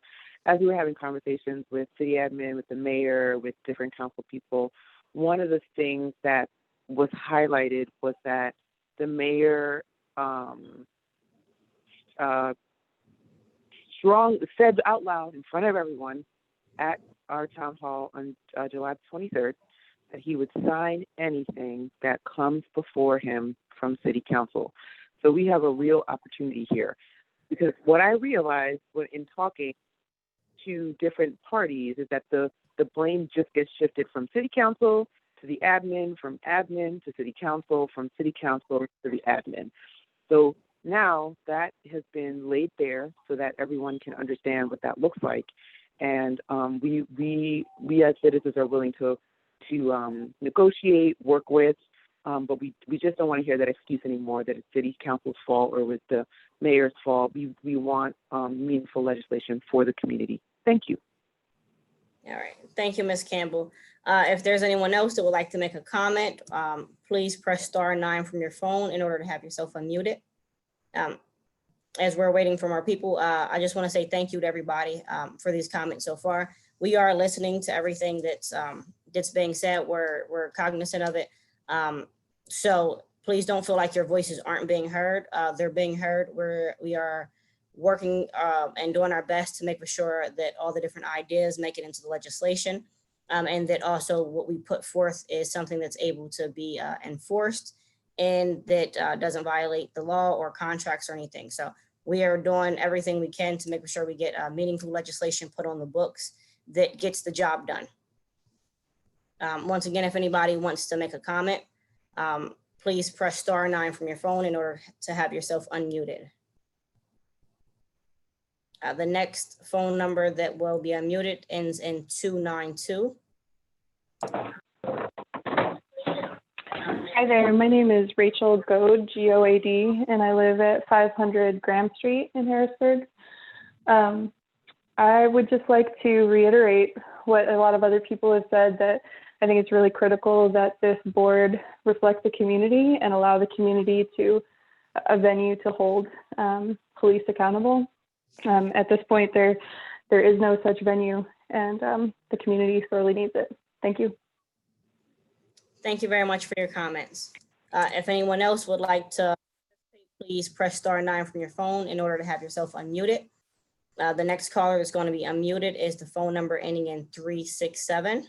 as we were having conversations with city admin, with the mayor, with different council people, one of the things that was highlighted was that the mayor said out loud in front of everyone at our town hall on July 23rd that he would sign anything that comes before him from city council. So we have a real opportunity here, because what I realized when in talking to different parties is that the blame just gets shifted from city council to the admin, from admin to city council, from city council to the admin. So now that has been laid bare so that everyone can understand what that looks like. And we as citizens are willing to negotiate, work with, but we just don't want to hear that excuse anymore that it's city council's fault or was the mayor's fault. We want meaningful legislation for the community. Thank you. All right, thank you, Ms. Campbell. If there's anyone else that would like to make a comment, please press *9 from your phone in order to have yourself unmuted. As we're waiting for more people, I just want to say thank you to everybody for these comments so far. We are listening to everything that's being said. We're cognizant of it. So please don't feel like your voices aren't being heard. They're being heard. We are working and doing our best to make sure that all the different ideas make it into the legislation, and that also what we put forth is something that's able to be enforced and that doesn't violate the law or contracts or anything. So we are doing everything we can to make sure we get meaningful legislation put on the books that gets the job done. Once again, if anybody wants to make a comment, please press *9 from your phone in order to have yourself unmuted. The next phone number that will be unmuted ends in 292. Hi there, my name is Rachel Goad, G-O-A-D, and I live at 500 Graham Street in Harrisburg. I would just like to reiterate what a lot of other people have said, that I think it's really critical that this board reflect the community and allow the community to a venue to hold police accountable. At this point, there is no such venue, and the community sorely needs it. Thank you. Thank you very much for your comments. If anyone else would like to, please press *9 from your phone in order to have yourself unmuted. The next caller that's going to be unmuted is the phone number ending in 367.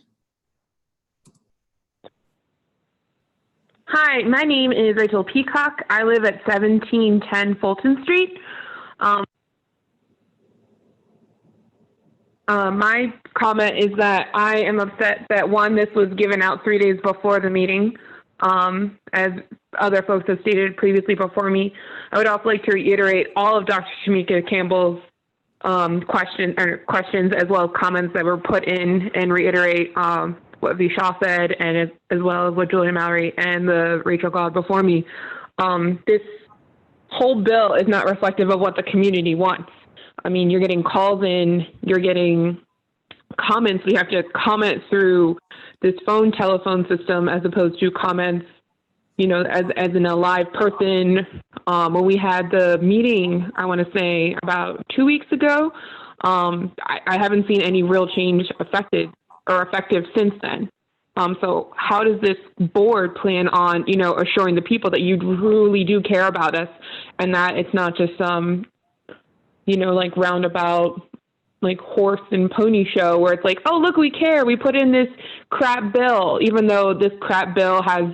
Hi, my name is Rachel Peacock. I live at 1710 Fulton Street. My comment is that I am upset that, one, this was given out 3 days before the meeting, as other folks have stated previously before me. I would also like to reiterate all of Dr. Kamika Campbell's questions as well as comments that were put in, and reiterate what V. Shaw said, and as well as what Julia Mallory and the Rachel God before me. This whole bill is not reflective of what the community wants. I mean, you're getting calls in, you're getting comments. We have to comment through this telephone system, as opposed to comments, you know, as in a live person. When we had the meeting, I want to say about 2 weeks ago, I haven't seen any real change effective since then. So how does this board plan on, you know, assuring the people that you truly do care about us and that it's not just some, you know, like roundabout, like horse and pony show where it's like, oh, look, we care. We put in this crap bill, even though this crap bill has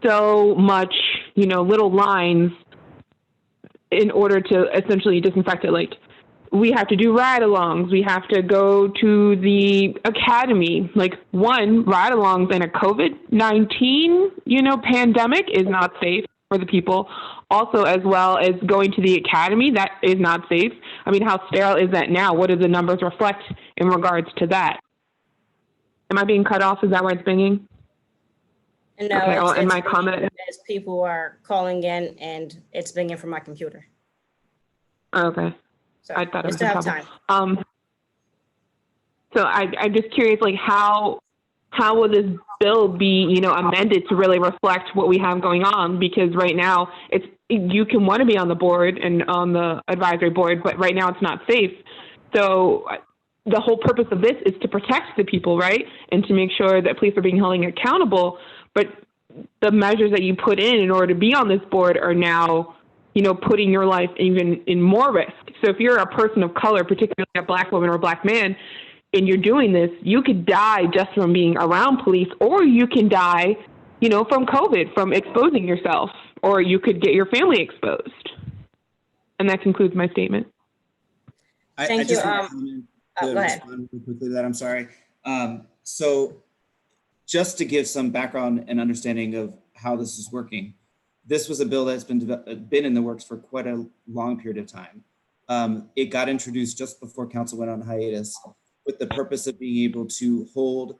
so much, you know, little lines in order to essentially disinfect it. Like, we have to do ride-alongs. We have to go to the academy. Like, one, ride-alongs in a COVID-19, you know, pandemic is not safe for the people. Also, as well as going to the academy, that is not safe. I mean, how sterile is that now? What do the numbers reflect in regards to that? Am I being cut off? Is that why it's binging? No, okay, it's my binging comment. as people are calling in, and it's binging from my computer. Okay. So I thought it you was still a have trouble. time. So I'm just curious, like, how will this bill be, you know, amended to really reflect what we have going on? Because right now you can want to be on the board and on the advisory board, but right now it's not safe. So the whole purpose of this is to protect the people, right? And to make sure that police are being held accountable. But the measures that you put in order to be on this board are now, you know, putting your life even in more risk. So if you're a person of color, particularly a Black woman or a Black man, and you're doing this, you could die just from being around police, or you can die, you know, from COVID, from exposing yourself, or you could get your family exposed. And that concludes my statement. Thank you. Just want to go ahead. respond really quickly to that. I'm sorry. So just to give some background and understanding of how this is working, this was a bill that's been in the works for quite a long period of time. It got introduced just before council went on hiatus with the purpose of being able to hold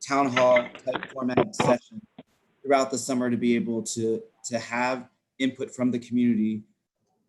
town hall type format sessions throughout the summer to be able to have input from the community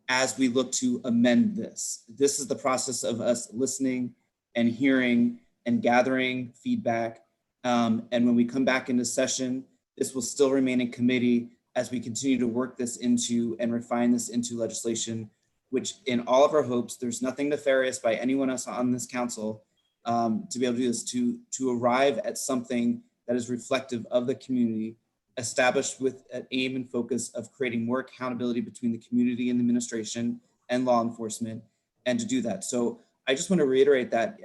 as we look to amend this. This is the process of us listening and hearing and gathering feedback. And when we come back into session, this will still remain in committee as we continue to work this into and refine this into legislation, which in all of our hopes, there's nothing nefarious by anyone else on this council to be able to do this, to arrive at something that is reflective of the community, established with an aim and focus of creating more accountability between the community and the administration and law enforcement, and to do that. So I just want to reiterate that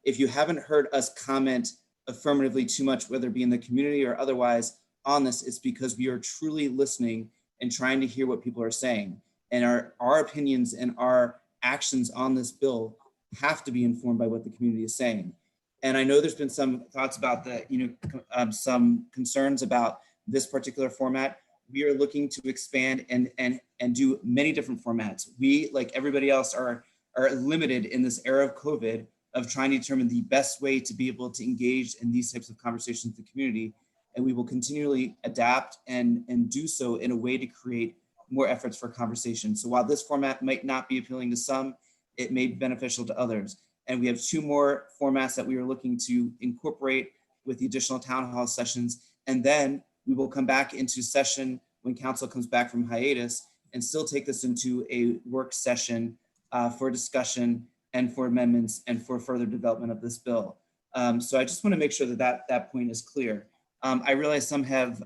if you haven't heard us comment affirmatively too much, whether it be in the community or otherwise on this, it's because we are truly listening and trying to hear what people are saying. And our opinions and our actions on this bill have to be informed by what the community is saying. And I know there's been some thoughts about that, you know, some concerns about this particular format. We are looking to expand and do many different formats. We, like everybody else, are limited in this era of COVID of trying to determine the best way to be able to engage in these types of conversations with the community. And we will continually adapt and do so in a way to create more efforts for conversation. So while this format might not be appealing to some, it may be beneficial to others. And we have 2 more formats that we are looking to incorporate with the additional town hall sessions. And then we will come back into session when council comes back from hiatus and still take this into a work session for discussion and for amendments and for further development of this bill. So I just want to make sure that point is clear. I realize some have,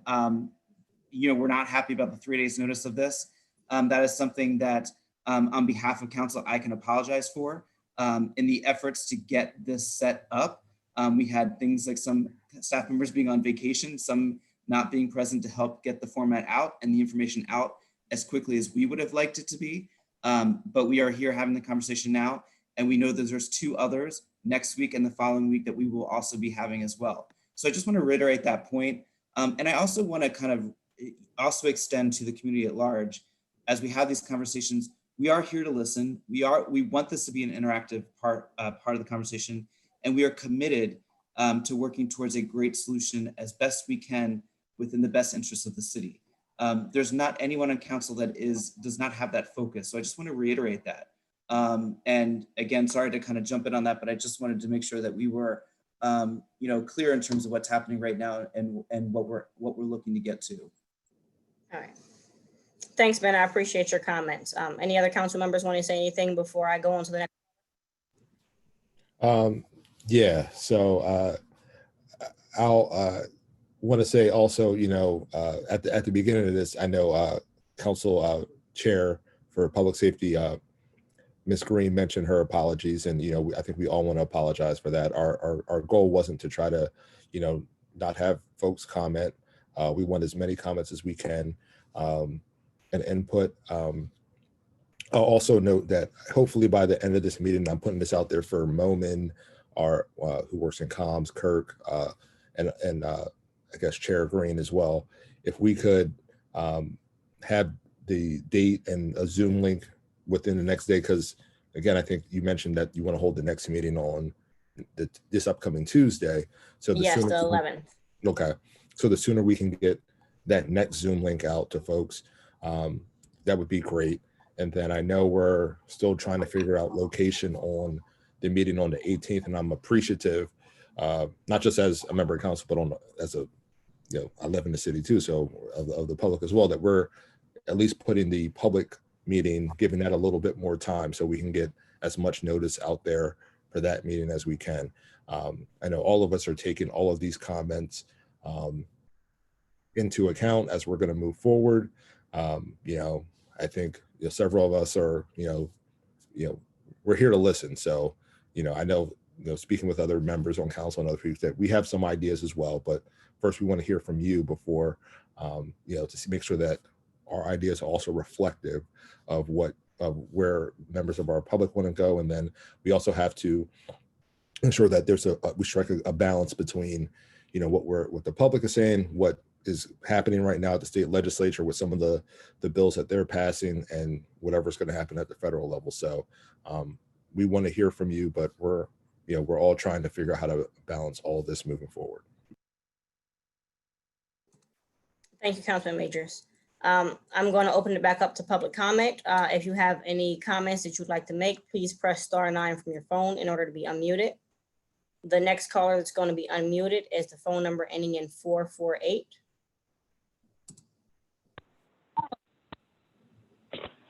you know, we're not happy about the 3 days notice of this. That is something that on behalf of council, I can apologize for. In the efforts to get this set up, we had things like some staff members being on vacation, some not being present to help get the format out and the information out as quickly as we would have liked it to be. But we are here having the conversation now, and we know that there's 2 others next week and the following week that we will also be having as well. So I just want to reiterate that point. And I also want to kind of also extend to the community at large, as we have these conversations, we are here to listen. We want this to be an interactive part of the conversation, and we are committed to working towards a great solution as best we can within the best interest of the city. There's not anyone on council that does not have that focus. So I just want to reiterate that. And again, sorry to kind of jump in on that, but I just wanted to make sure that we were you know, clear in terms of what's happening right now and what we're looking to get to. All right. Thanks, Ben. I appreciate your comments. Any other council members want to say anything before I go on to the next? Yeah, so I'll want to say also, you know, at the beginning of this, I know Council Chair for Public Safety, Ms. Green, mentioned her apologies, and you know, I think we all want to apologize for that. Our goal wasn't to try to, you know, not have folks comment. We want as many comments as we can and input. I'll also note that hopefully by the end of this meeting, I'm putting this out there for Momin, who works in comms, Kirk, and I guess Chair Green as well. If we could have the date and a Zoom link within the next day, because again, I think you mentioned that you want to hold the next meeting on this upcoming Tuesday. So Yes, the 11th. Okay, so the sooner we can get that next Zoom link out to folks, that would be great. And then I know we're still trying to figure out location on the meeting on the 18th, and I'm appreciative, not just as a member of council, but as a, you know, I live in the city too, so of the public as well, that we're at least putting the public meeting, giving that a little bit more time so we can get as much notice out there for that meeting as we can. I know all of us are taking all of these comments into account as we're going to move forward. You know, I think, you know, several of us are, you know, we're here to listen. So, you know, I know, you know, speaking with other members on council and other people, that we have some ideas as well. But first, we want to hear from you before, you know, to make sure that our ideas are also reflective of where members of our public want to go. And then we also have to ensure that there's we strike a balance between, you know, what the public is saying, what is happening right now at the state legislature with some of the bills that they're passing, and whatever's going to happen at the federal level. So we want to hear from you, but we're all trying to figure out how to balance all of this moving forward. Thank you, Councilman Majors. I'm going to open it back up to public comment. If you have any comments that you'd like to make, please press *9 from your phone in order to be unmuted. The next caller that's going to be unmuted is the phone number ending in 448.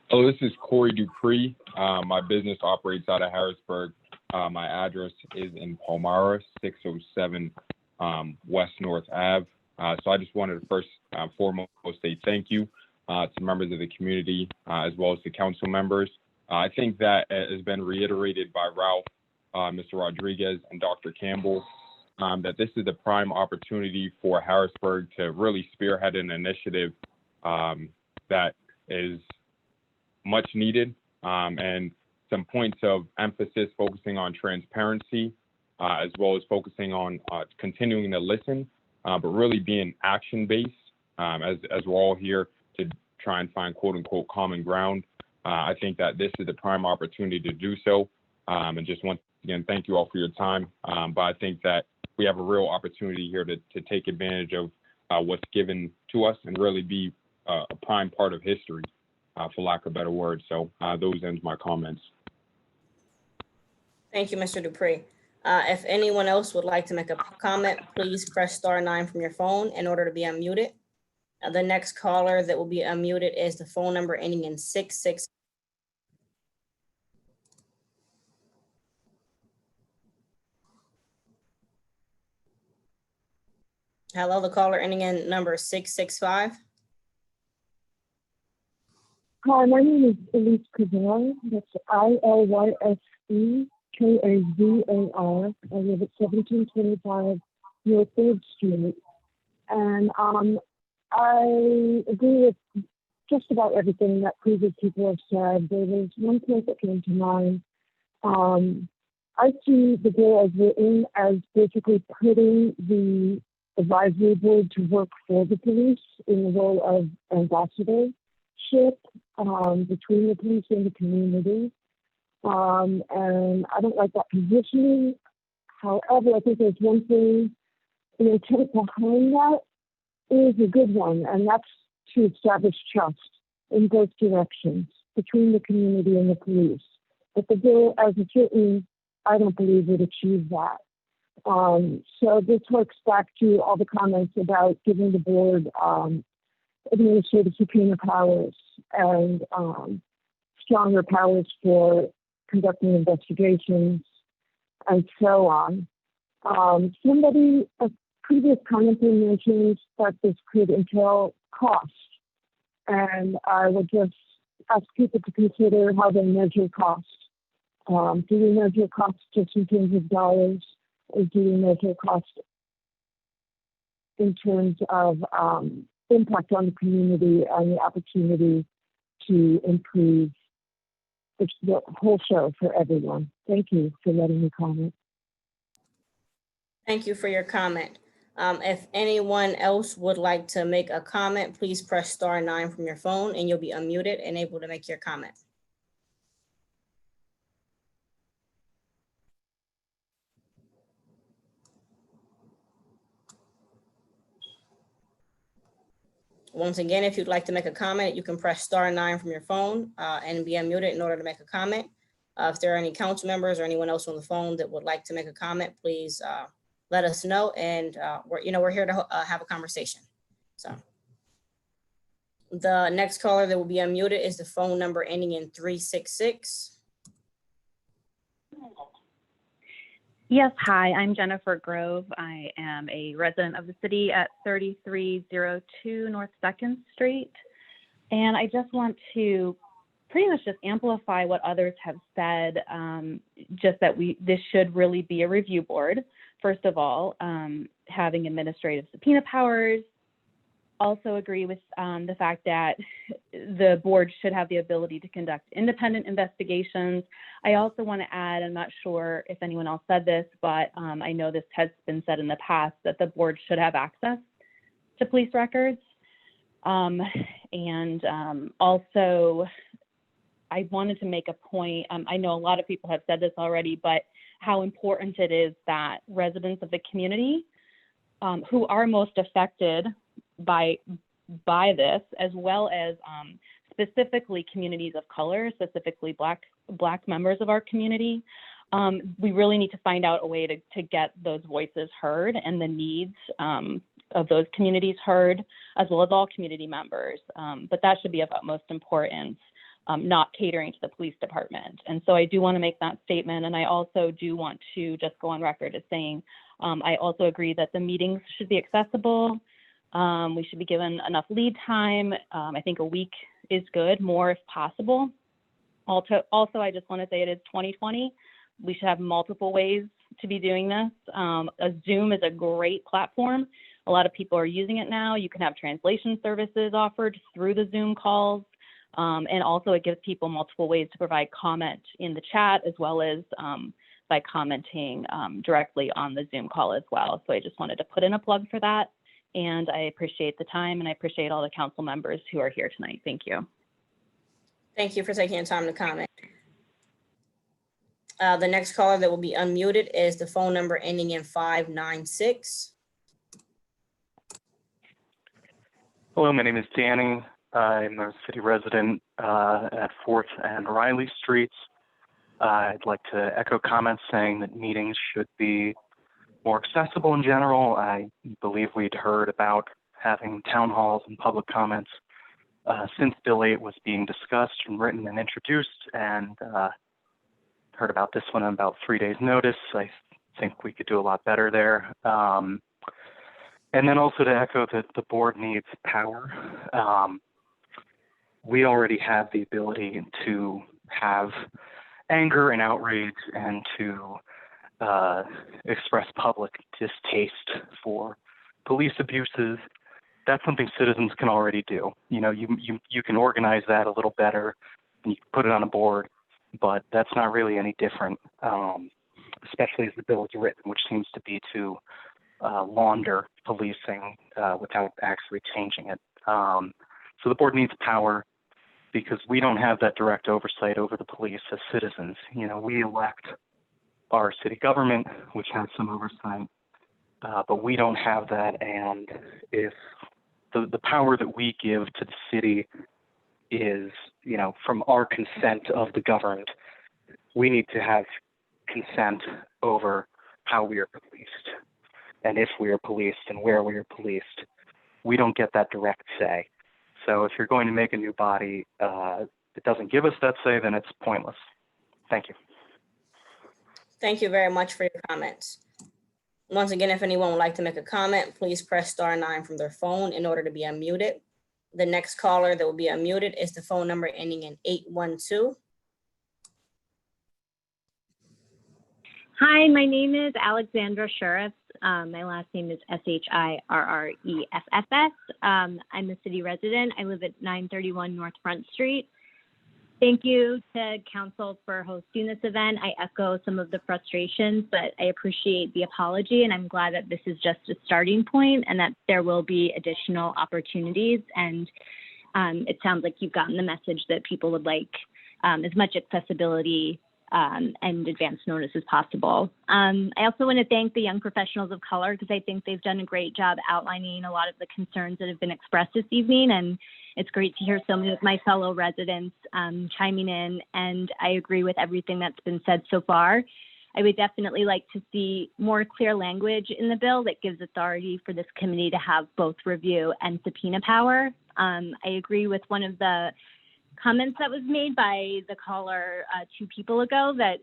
Hello, this is Corey Dupree. My business operates out of Harrisburg. My address is in Palmyra, 607 West North Ave. So I just wanted to first foremost say thank you to members of the community as well as the council members. I think that has been reiterated by Ralph, Mr. Rodriguez, and Dr. Campbell, that this is the prime opportunity for Harrisburg to really spearhead an initiative that is much needed, and some points of emphasis focusing on transparency, as well as focusing on continuing to listen, but really being action-based, as we're all here to try and find quote-unquote common ground. I think that this is the prime opportunity to do so, and just once again, thank you all for your time. But I think that we have a real opportunity here to take advantage of what's given to us and really be a prime part of history, for lack of a better word. So those ends my comments. Thank you, Mr. Dupree. If anyone else would like to make a comment, please press *9 from your phone in order to be unmuted. The next caller that will be unmuted is the phone number ending in 66. Hello, the caller ending in number 665. Hi, my name is Elise Kazar. That's ILYSEKAZAR. I live at 1725 North 3rd Street. And I agree with just about everything that previous people have said. There was one point that came to mind. I see the bill as written as basically putting the advisory board to work for the police in the role of ambassadorship between the police and the community. And I don't like that positioning. However, I think there's one thing, the intent behind that is a good one, and that's to establish trust in both directions between the community and the police. But the bill, as it's written, I don't believe would achieve that. So this works back to all the comments about giving the board administrative subpoena powers and stronger powers for conducting investigations and so on. Somebody, a previous commenter mentioned that this could entail cost, and I would just ask people to consider how they measure cost. Do we measure cost just in terms of dollars, or do we measure cost in terms of impact on the community and the opportunity to improve the whole show for everyone? Thank you for letting me comment. Thank you for your comment. If anyone else would like to make a comment, please press *9 from your phone and you'll be unmuted and able to make your comment. Once again, if you'd like to make a comment, you can press *9 from your phone and be unmuted in order to make a comment. If there are any council members or anyone else on the phone that would like to make a comment, please let us know, and we're here to have a conversation. So the next caller that will be unmuted is the phone number ending in 366. Yes, hi, I'm Jennifer Grove. I am a resident of the city at 3302 North 2nd Street. And I just want to pretty much just amplify what others have said, just that this should really be a review board. First of all, having administrative subpoena powers. Also agree with the fact that the board should have the ability to conduct independent investigations. I also want to add, I'm not sure if anyone else said this, but I know this has been said in the past, that the board should have access to police records. Also, I wanted to make a point. I know a lot of people have said this already, but how important it is that residents of the community who are most affected by this, as well as specifically communities of color, specifically Black members of our community, we really need to find out a way to get those voices heard and the needs of those communities heard, as well as all community members. But that should be of utmost importance, not catering to the police department. And so I do want to make that statement. And I also do want to just go on record as saying, I also agree that the meetings should be accessible. We should be given enough lead time. I think a week is good, more if possible. Also, I just want to say it is 2020. We should have multiple ways to be doing this. Zoom is a great platform. A lot of people are using it now. You can have translation services offered through the Zoom calls. And also it gives people multiple ways to provide comment in the chat, as well as by commenting directly on the Zoom call as well. So I just wanted to put in a plug for that. And I appreciate the time, and I appreciate all the council members who are here tonight. Thank you. Thank you for taking the time to comment. The next caller that will be unmuted is the phone number ending in 596. Hello, my name is Danny. I'm a city resident at 4th and Riley Streets. I'd like to echo comments saying that meetings should be more accessible in general. I believe we'd heard about having town halls and public comments since Bill 8 was being discussed and written and introduced, and heard about this one in about 3 days' notice. I think we could do a lot better there. And then also to echo that the board needs power. We already have the ability to have anger and outrage and to express public distaste for police abuses. That's something citizens can already do. You can organize that a little better and you can put it on a board, but that's not really any different, especially as the bill is written, which seems to be to launder policing without actually changing it. So the board needs power because we don't have that direct oversight over the police as citizens. We elect our city government, which has some oversight, but we don't have that. And if the power that we give to the city is, from our consent of the governed, we need to have consent over how we are policed and if we are policed and where we are policed. We don't get that direct say. So if you're going to make a new body, it doesn't give us that say, then it's pointless. Thank you. Thank you very much for your comments. Once again, if anyone would like to make a comment, please press *9 from their phone in order to be unmuted. The next caller that will be unmuted is the phone number ending in 812. Hi, my name is Alexandra Sheriff. My last name is Shirreffs. I'm a city resident. I live at 931 North Front Street. Thank you to council for hosting this event. I echo some of the frustrations, but I appreciate the apology, and I'm glad that this is just a starting point and that there will be additional opportunities. And it sounds like you've gotten the message that people would like as much accessibility and advance notice as possible. I also want to thank the young professionals of color, because I think they've done a great job outlining a lot of the concerns that have been expressed this evening. And it's great to hear so many of my fellow residents chiming in, and I agree with everything that's been said so far. I would definitely like to see more clear language in the bill that gives authority for this committee to have both review and subpoena power. I agree with one of the comments that was made by the caller 2 people ago, that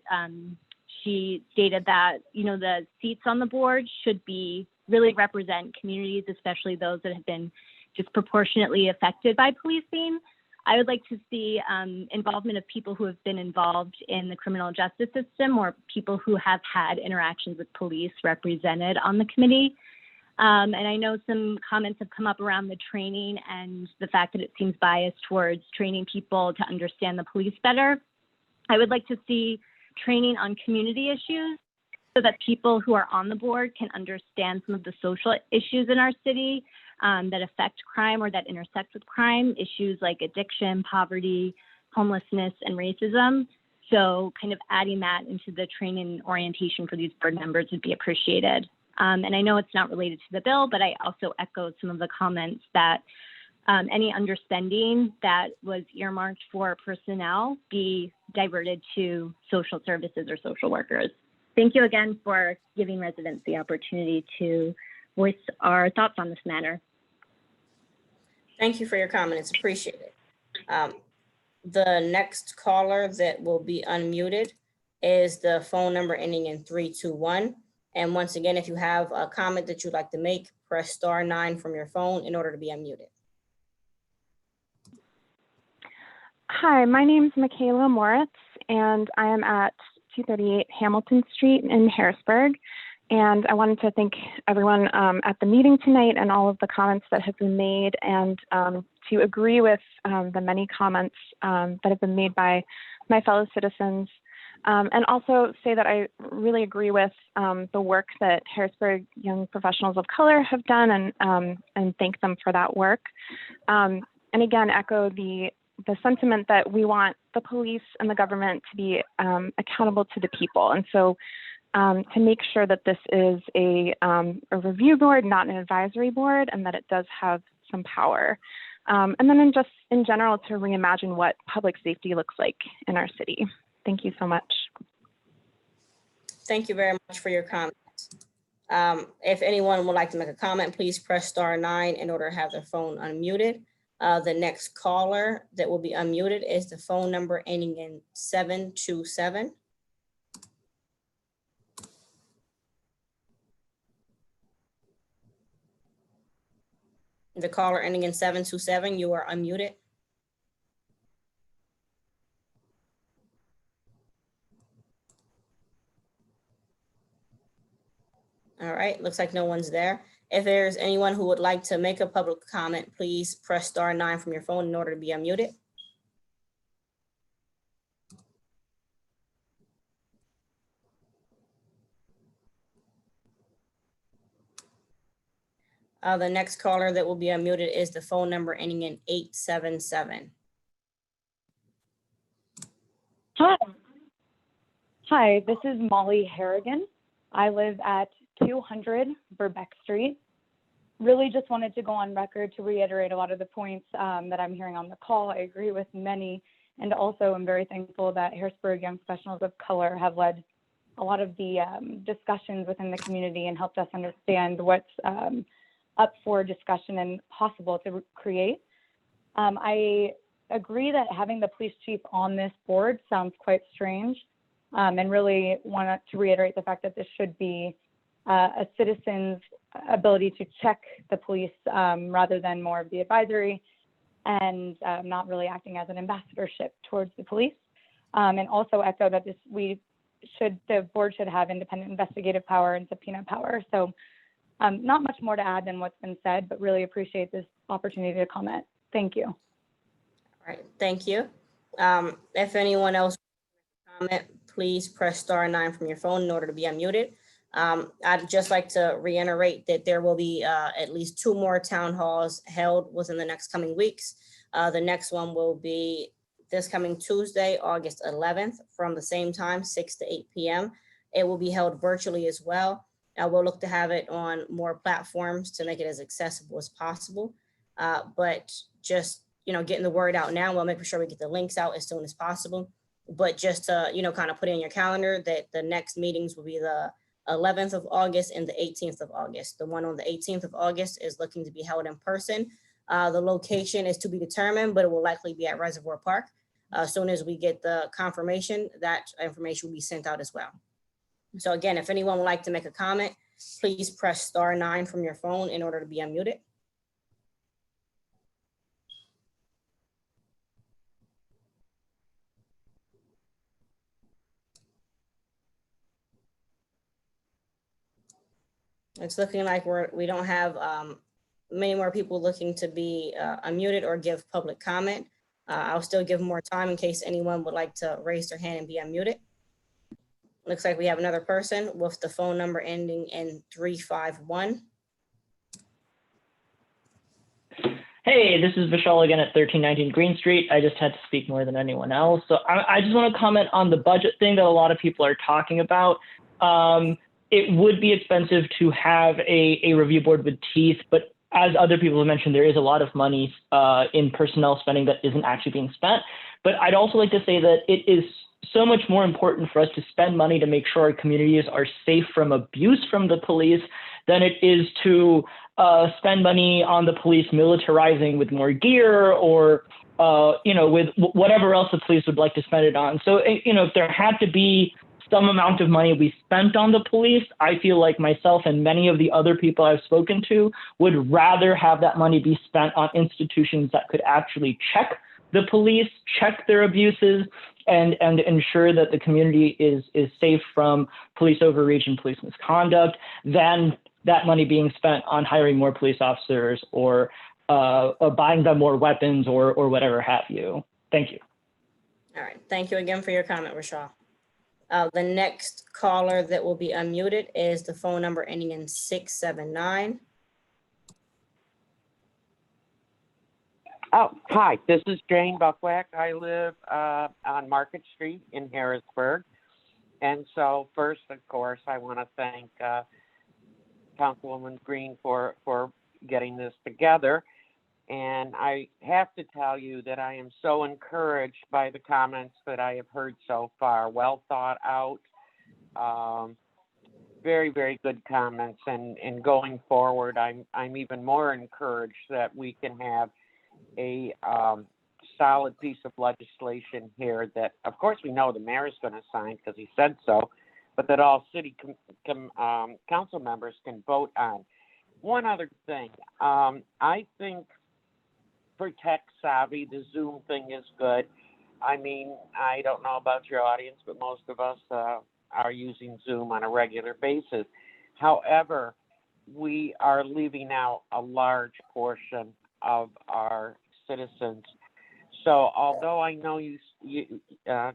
she stated that, you know, the seats on the board should be really represent communities, especially those that have been disproportionately affected by policing. I would like to see involvement of people who have been involved in the criminal justice system, or people who have had interactions with police represented on the committee. And I know some comments have come up around the training and the fact that it seems biased towards training people to understand the police better. I would like to see training on community issues so that people who are on the board can understand some of the social issues in our city that affect crime or that intersect with crime, issues like addiction, poverty, homelessness, and racism. So kind of adding that into the training orientation for these board members would be appreciated. And I know it's not related to the bill, but I also echoed some of the comments that any underspending that was earmarked for personnel be diverted to social services or social workers. Thank you again for giving residents the opportunity to voice our thoughts on this matter. Thank you for your comments, appreciate it. The next caller that will be unmuted is the phone number ending in 321. And once again, if you have a comment that you'd like to make, press *9 from your phone in order to be unmuted. Hi, my name is Michaela Moritz, and I am at 238 Hamilton Street in Harrisburg. And I wanted to thank everyone at the meeting tonight and all of the comments that have been made, and to agree with the many comments that have been made by my fellow citizens. And also say that I really agree with the work that Harrisburg young professionals of color have done, and thank them for that work. And again, echo the sentiment that we want the police and the government to be accountable to the people. And so to make sure that this is a review board, not an advisory board, and that it does have some power. And then just in general, to reimagine what public safety looks like in our city. Thank you so much. Thank you very much for your comments. If anyone would like to make a comment, please press *9 in order to have their phone unmuted. The next caller that will be unmuted is the phone number ending in 727. The caller ending in 727, you are unmuted. All right, looks like no one's there. If there's anyone who would like to make a public comment, please press *9 from your phone in order to be unmuted. The next caller that will be unmuted is the phone number ending in 877. Hi, this is Molly Harrigan. I live at 200 Burbeck Street. Really just wanted to go on record to reiterate a lot of the points that I'm hearing on the call. I agree with many, and also I'm very thankful that Harrisburg young professionals of color have led a lot of the discussions within the community and helped us understand what's up for discussion and possible to create. I agree that having the police chief on this board sounds quite strange, and really want to reiterate the fact that this should be a citizen's ability to check the police rather than more of the advisory, and not really acting as an ambassadorship towards the police. And also echo that the board should have independent investigative power and subpoena power. So not much more to add than what's been said, but really appreciate this opportunity to comment. Thank you. All right, thank you. If anyone else wants to comment, please press *9 from your phone in order to be unmuted. I'd just like to reiterate that there will be at least 2 more town halls held within the next coming weeks. The next one will be this coming Tuesday, August 11th, from the same time, 6 to 8 p.m. It will be held virtually as well. We'll look to have it on more platforms to make it as accessible as possible. But just, getting the word out now, we'll make sure we get the links out as soon as possible. But just to, kind of put in your calendar that the next meetings will be the 11th of August and the 18th of August. The one on the 18th of August is looking to be held in person. The location is to be determined, but it will likely be at Reservoir Park. As soon as we get the confirmation, that information will be sent out as well. So again, if anyone would like to make a comment, please press *9 from your phone in order to be unmuted. It's looking like we don't have many more people looking to be unmuted or give public comment. I'll still give more time in case anyone would like to raise their hand and be unmuted. Looks like we have another person with the phone number ending in 351. Hey, this is Vishal again at 1319 Green Street. I just had to speak more than anyone else. So I just want to comment on the budget thing that a lot of people are talking about. It would be expensive to have a review board with teeth, but as other people have mentioned, there is a lot of money in personnel spending that isn't actually being spent. But I'd also like to say that it is so much more important for us to spend money to make sure our communities are safe from abuse from the police than it is to spend money on the police militarizing with more gear or, with whatever else the police would like to spend it on. So, if there had to be some amount of money we spent on the police, I feel like myself and many of the other people I've spoken to would rather have that money be spent on institutions that could actually check the police, check their abuses, and ensure that the community is safe from police overreach and police misconduct, than that money being spent on hiring more police officers or buying them more weapons or whatever have you. Thank you. All right, thank you again for your comment, Rashad. The next caller that will be unmuted is the phone number ending in 679. Oh, hi, this is Jane Buckwack. I live on Market Street in Harrisburg. And so first, of course, I want to thank Councilwoman Green for getting this together. And I have to tell you that I am so encouraged by the comments that I have heard so far. Well thought out, very, very good comments. And going forward, I'm even more encouraged that we can have a solid piece of legislation here that, of course, we know the mayor is going to sign because he said so, but that all city council members can vote on. One other thing, I think for tech savvy, the Zoom thing is good. I mean, I don't know about your audience, but most of us are using Zoom on a regular basis. However, we are leaving out a large portion of our citizens. So although I know you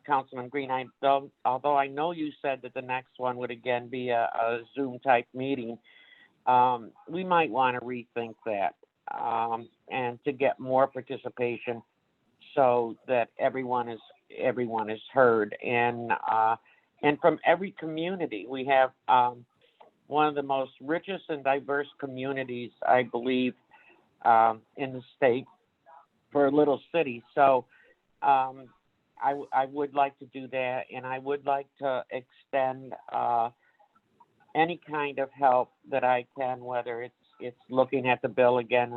Councilman Green, although I know you said that the next one would again be a Zoom type meeting, we might want to rethink that and to get more participation so that everyone is heard. And from every community, we have one of the most richest and diverse communities, I believe, in the state for a little city. So I would like to do that, and I would like to extend any kind of help that I can, whether it's looking at the bill again,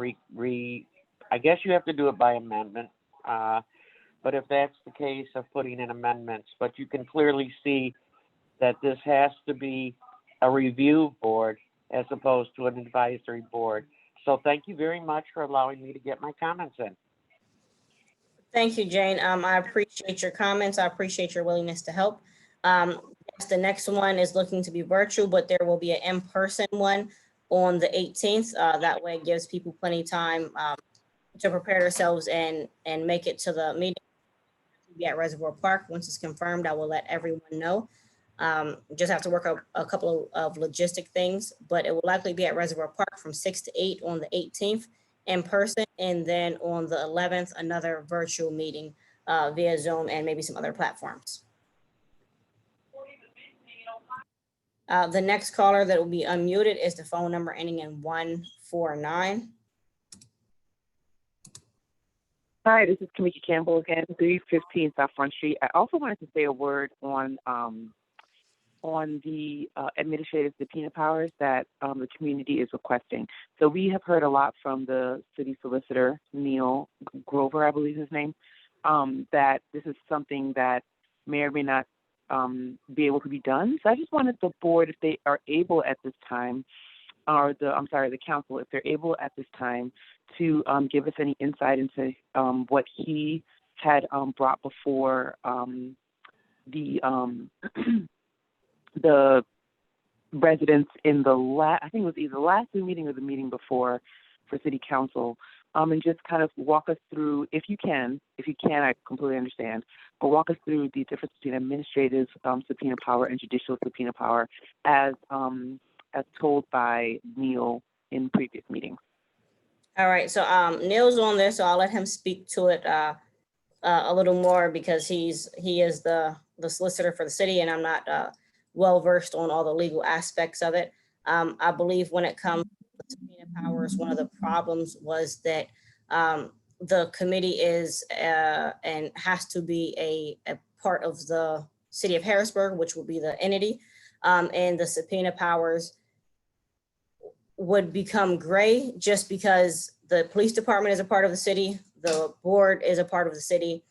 I guess you have to do it by amendment. But if that's the case of putting in amendments, but you can clearly see that this has to be a review board as opposed to an advisory board. So thank you very much for allowing me to get my comments in. Thank you, Jane. I appreciate your comments. I appreciate your willingness to help. Yes, the next one is looking to be virtual, but there will be an in-person one on the 18th. That way it gives people plenty of time to prepare themselves and make it to the meeting. Be at Reservoir Park. Once it's confirmed, I will let everyone know. Just have to work out a couple of logistic things, but it will likely be at Reservoir Park from 6 to 8 on the 18th in person, and then on the 11th, another virtual meeting via Zoom and maybe some other platforms. The next caller that will be unmuted is the phone number ending in 149. Hi, this is Kamika Campbell again, 315 South Front Street. I also wanted to say a word on the administrative subpoena powers that the community is requesting. So we have heard a lot from the city solicitor, Neil Grover, I believe his name, that this is something that may or may not be able to be done. So I just wanted the board, if they are able at this time, or the council, if they're able at this time to give us any insight into what he had brought before the the residents in the I think it was either the last meeting or the meeting before for city council, and just kind of walk us through, if you can, I completely understand, but walk us through the difference between administrative subpoena power and judicial subpoena power as told by Neil in previous meetings. All right, so Neil's on there, so I'll let him speak to it a little more because he is the solicitor for the city, and I'm not well versed on all the legal aspects of it. I believe when it comes to subpoena powers, one of the problems was that the committee is and has to be a part of the city of Harrisburg, which will be the entity, and the subpoena powers would become gray just because the police department is a part of the city, the board is a part of the city,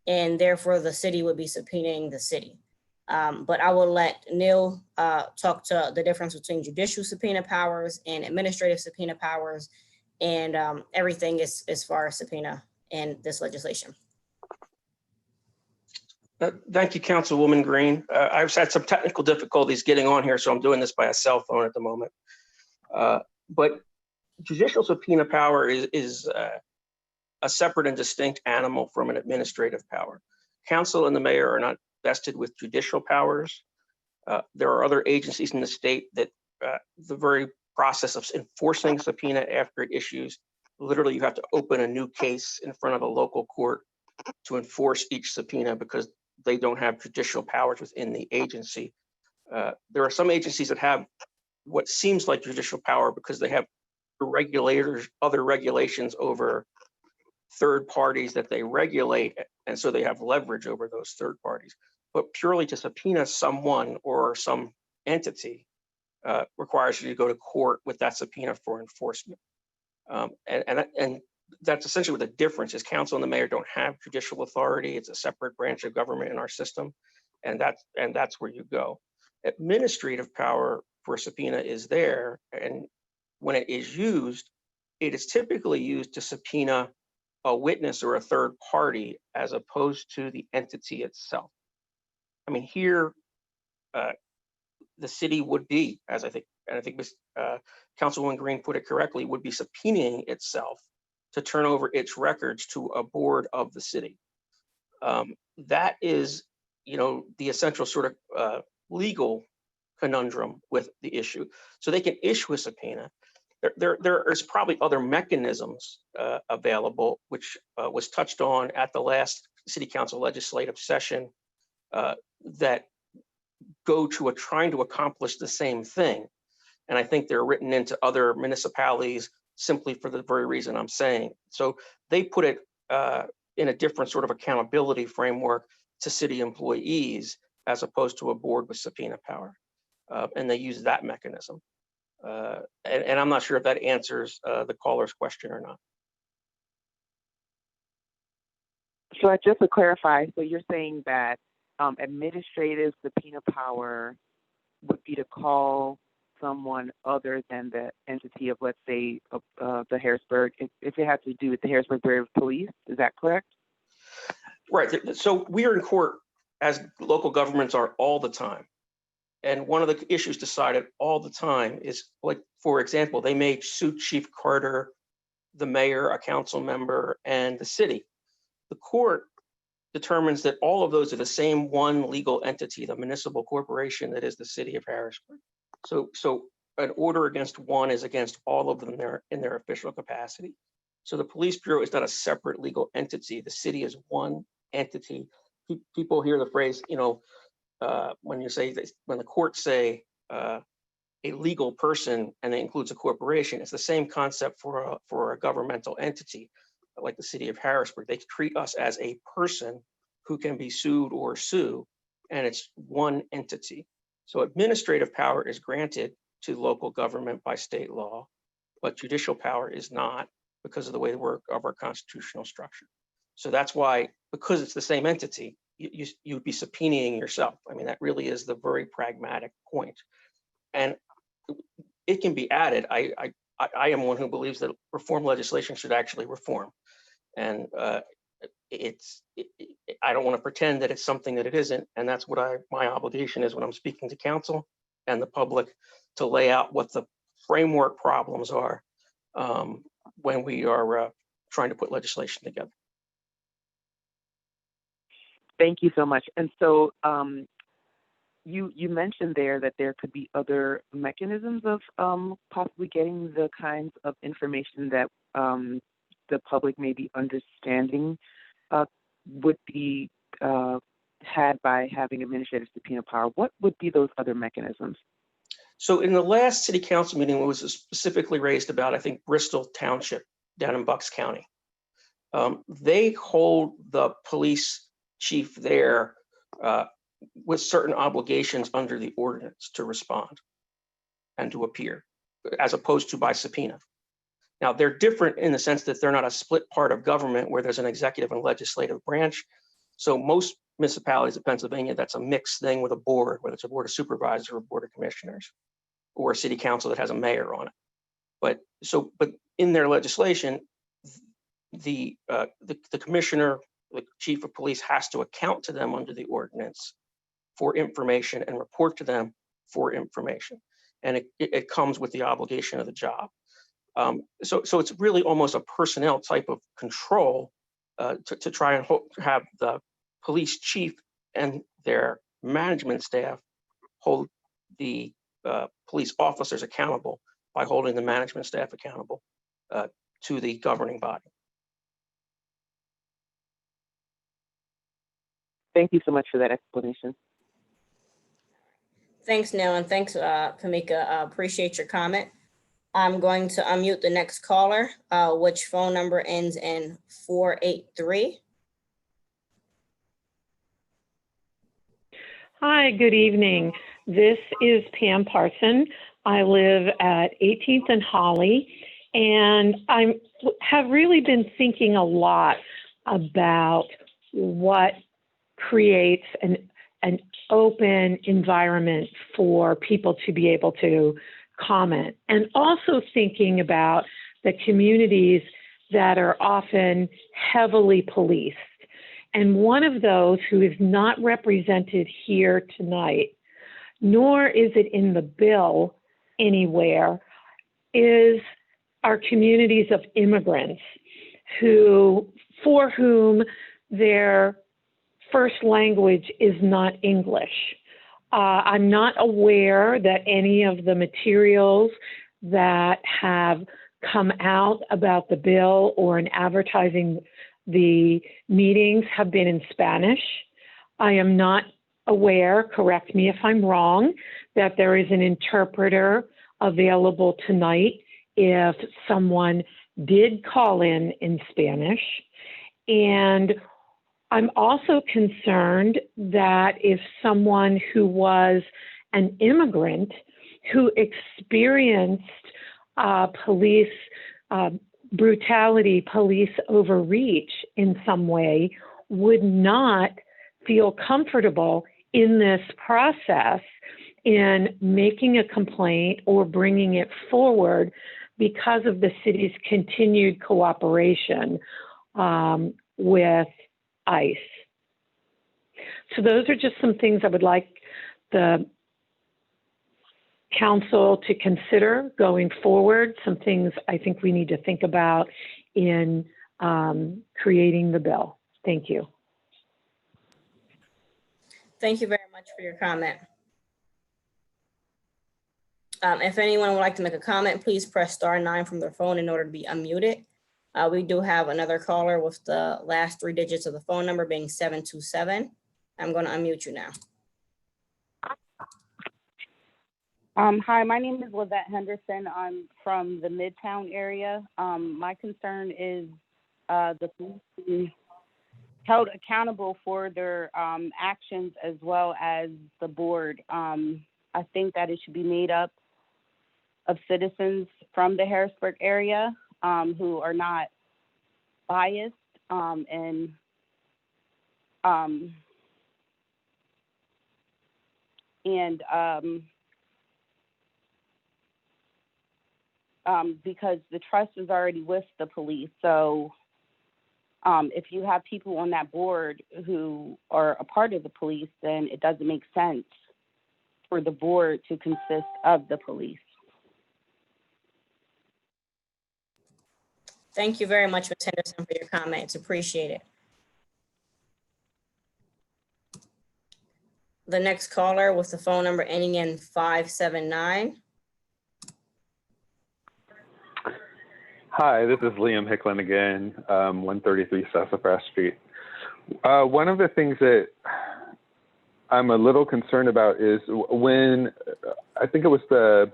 and therefore the city would be subpoenaing the city. But I will let Neil talk to the difference between judicial subpoena powers and administrative subpoena powers and everything as far as subpoena in this legislation. Thank you, Councilwoman Green. I've had some technical difficulties getting on here, so I'm doing this by a cell phone at the moment. But judicial subpoena power is a separate and distinct animal from an administrative power. Council and the mayor are not vested with judicial powers. There are other agencies in the state that the very process of enforcing subpoena after it issues, literally you have to open a new case in front of a local court to enforce each subpoena because they don't have judicial powers within the agency. There are some agencies that have what seems like judicial power because they have other regulations over third parties that they regulate, and so they have leverage over those third parties. But purely to subpoena someone or some entity requires you to go to court with that subpoena for enforcement. And that's essentially what the difference is. Council and the mayor don't have judicial authority. It's a separate branch of government in our system, and that's where you go. Administrative power for a subpoena is there, and when it is used, it is typically used to subpoena a witness or a third party as opposed to the entity itself. I mean, here, the city would be, as I think Councilwoman Green put it correctly, would be subpoenaing itself to turn over its records to a board of the city. That is, the essential sort of legal conundrum with the issue. So they can issue a subpoena. There is probably other mechanisms available, which was touched on at the last City Council legislative session that go to trying to accomplish the same thing. And I think they're written into other municipalities simply for the very reason I'm saying. So they put it in a different sort of accountability framework to city employees as opposed to a board with subpoena power. And they use that mechanism. And I'm not sure if that answers the caller's question or not. So just to clarify, so you're saying that administrative subpoena power would be to call someone other than the entity of, let's say, the Harrisburg, if it had to do with the Harrisburg Bureau of Police. Is that correct? Right. So we are in court, as local governments are, all the time. And one of the issues decided all the time is, like, for example, they may sue Chief Carter, the mayor, a council member, and the city. The court determines that all of those are the same one legal entity, the municipal corporation that is the city of Harrisburg. So an order against one is against all of them in their official capacity. So the police bureau is not a separate legal entity. The city is one entity. People hear the phrase, when you say this, when the courts say a legal person and it includes a corporation, it's the same concept for a governmental entity like the city of Harrisburg. They treat us as a person who can be sued or sue, and it's one entity. So administrative power is granted to local government by state law, but judicial power is not, because of the way of our constitutional structure. So that's why, because it's the same entity, you'd be subpoenaing yourself. I mean, that really is the very pragmatic point. And it can be added. I am one who believes that reform legislation should actually reform. And I don't want to pretend that it's something that it isn't. And that's what my obligation is when I'm speaking to council and the public, to lay out what the framework problems are when we are trying to put legislation together. Thank you so much. And so you mentioned there that there could be other mechanisms of possibly getting the kinds of information that the public may be understanding would be had by having administrative subpoena power. What would be those other mechanisms? So in the last city council meeting, it was specifically raised about, I think, Bristol Township down in Bucks County. They hold the police chief there with certain obligations under the ordinance to respond and to appear, as opposed to by subpoena. Now, they're different in the sense that they're not a split part of government where there's an executive and legislative branch. So most municipalities of Pennsylvania, that's a mixed thing with a board, whether it's a board of supervisors or a board of commissioners, or a city council that has a mayor on it. But in their legislation, the commissioner, the chief of police, has to account to them under the ordinance for information and report to them for information. And it comes with the obligation of the job. So it's really almost a personnel type of control to try and have the police chief and their management staff hold the police officers accountable by holding the management staff accountable to the governing body. Thank you so much for that explanation. Thanks, Neil, and thanks, Kamika. Appreciate your comment. I'm going to unmute the next caller, which phone number ends in 483. Hi, good evening. This is Pam Parson. I live at 18th and Holly, and I have really been thinking a lot about what creates an open environment for people to be able to comment, and also thinking about the communities that are often heavily policed. And one of those who is not represented here tonight, nor is it in the bill anywhere, is our communities of immigrants for whom their first language is not English. I'm not aware that any of the materials that have come out about the bill or in advertising the meetings have been in Spanish. I am not aware, correct me if I'm wrong, that there is an interpreter available tonight if someone did call in Spanish. And I'm also concerned that if someone who was an immigrant who experienced police brutality, police overreach in some way, would not feel comfortable in this process in making a complaint or bringing it forward because of the city's continued cooperation with ICE. So those are just some things I would like the council to consider going forward, some things I think we need to think about in creating the bill. Thank you. Thank you very much for your comment. If anyone would like to make a comment, please press *9 from their phone in order to be unmuted. We do have another caller with the last 3 digits of the phone number being 727. I'm going to unmute you now. Hi, my name is Lavette Henderson. I'm from the Midtown area. My concern is the police being held accountable for their actions as well as the board. I think that it should be made up of citizens from the Harrisburg area who are not biased because the trust is already with the police. So if you have people on that board who are a part of the police, then it doesn't make sense for the board to consist of the police. Thank you very much, Ms. Henderson, for your comments. Appreciate it. The next caller with the phone number ending in 579. Hi, this is Liam Hicklin again, 133 Sassafras Street. One of the things that I'm a little concerned about is when, I think it was the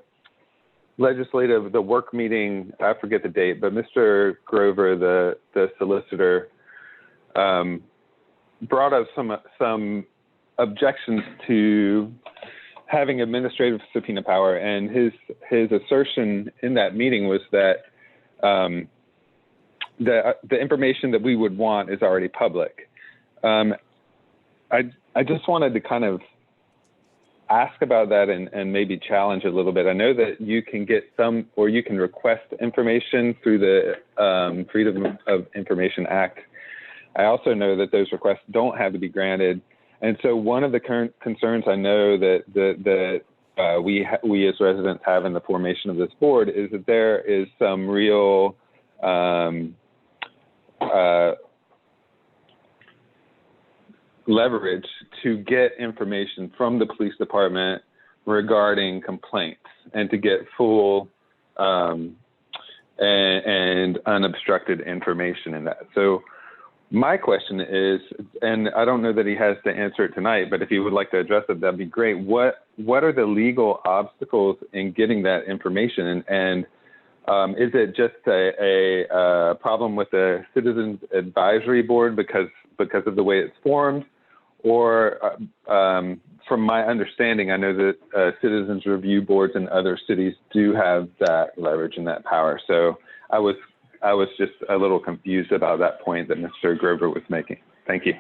work meeting, I forget the date, but Mr. Grover, the solicitor, brought up some objections to having administrative subpoena power. And his assertion in that meeting was that the information that we would want is already public. I just wanted to kind of ask about that and maybe challenge a little bit. I know that you can get some, or you can request information through the Freedom of Information Act. I also know that those requests don't have to be granted. And so one of the current concerns I know that we as residents have in the formation of this board is that there is some real leverage to get information from the police department regarding complaints and to get full and unobstructed information in that. So my question is, and I don't know that he has to answer it tonight, but if he would like to address it, that'd be great. What are the legal obstacles in getting that information? And is it just a problem with the Citizens Advisory Board because of the way it's formed? Or from my understanding, I know that citizens review boards in other cities do have that leverage and that power. So I was just a little confused about that point that Mr. Grover was making. Thank you.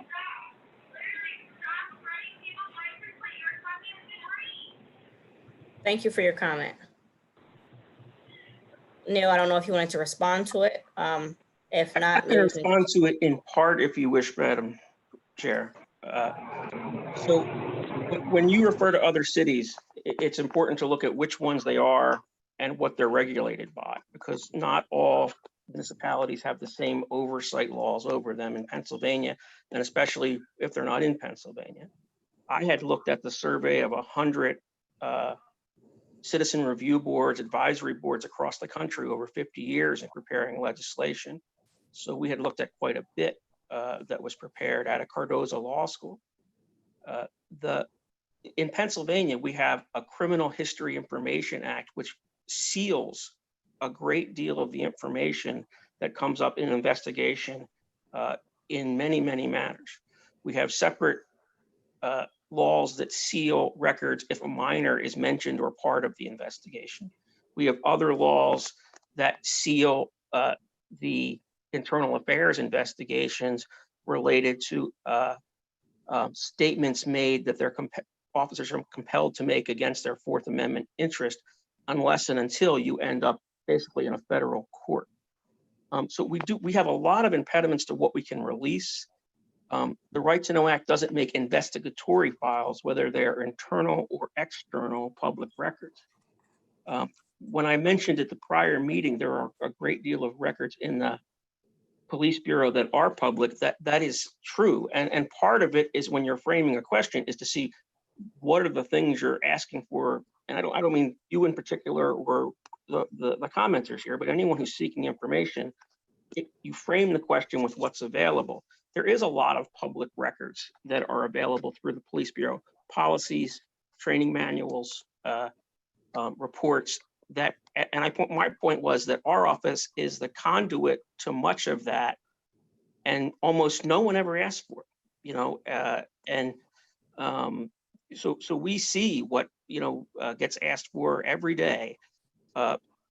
Thank you for your comment. Neil, I don't know if you wanted to respond to it. If not, I can respond to it in part if you wish, Madam Chair. So when you refer to other cities, it's important to look at which ones they are and what they're regulated by, because not all municipalities have the same oversight laws over them in Pennsylvania, and especially if they're not in Pennsylvania. I had looked at the survey of 100 citizen review boards, advisory boards across the country over 50 years in preparing legislation. So we had looked at quite a bit that was prepared at a Cardozo Law School. In Pennsylvania, we have a Criminal History Information Act, which seals a great deal of the information that comes up in an investigation in many, many matters. We have separate laws that seal records if a minor is mentioned or part of the investigation. We have other laws that seal the internal affairs investigations related to statements made that their officers are compelled to make against their Fourth Amendment interest, unless and until you end up basically in a federal court. So we have a lot of impediments to what we can release. The Right to Know Act doesn't make investigatory files, whether they're internal or external public records. When I mentioned at the prior meeting, there are a great deal of records in the Police Bureau that are public. That is true. And part of it is when you're framing a question is to see what are the things you're asking for. And I don't mean you in particular or the commenters here, but anyone who's seeking information, you frame the question with what's available. There is a lot of public records that are available through the Police Bureau, policies, training manuals, reports that, and my point was that our office is the conduit to much of that, and almost no one ever asked for it, so we see what gets asked for every day.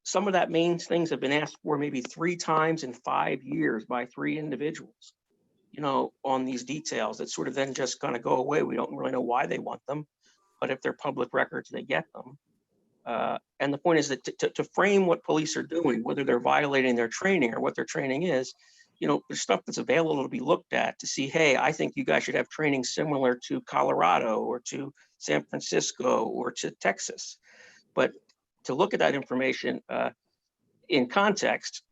Some of that main things have been asked for maybe 3 times in 5 years by 3 individuals, on these details that sort of then just kind of go away. We don't really know why they want them, but if they're public records, they get them. And the point is that to frame what police are doing, whether they're violating their training or what their training is, there's stuff that's available to be looked at to see, hey, I think you guys should have training similar to Colorado or to San Francisco or to Texas. But to look at that information in context,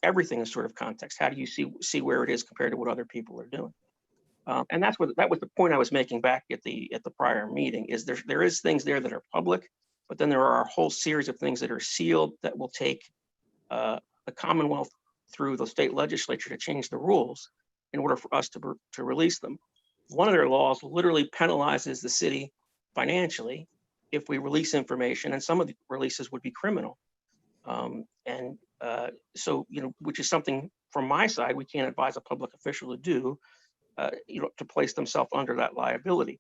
everything is sort of context. How do you see where it is compared to what other people are doing? And that was the point I was making back at the prior meeting. Is there is things there that are public, but then there are a whole series of things that are sealed that will take the Commonwealth through the state legislature to change the rules in order for us to release them. One of their laws literally penalizes the city financially if we release information, and some of the releases would be criminal. So, which is something from my side, we can't advise a public official to do, to place themselves under that liability.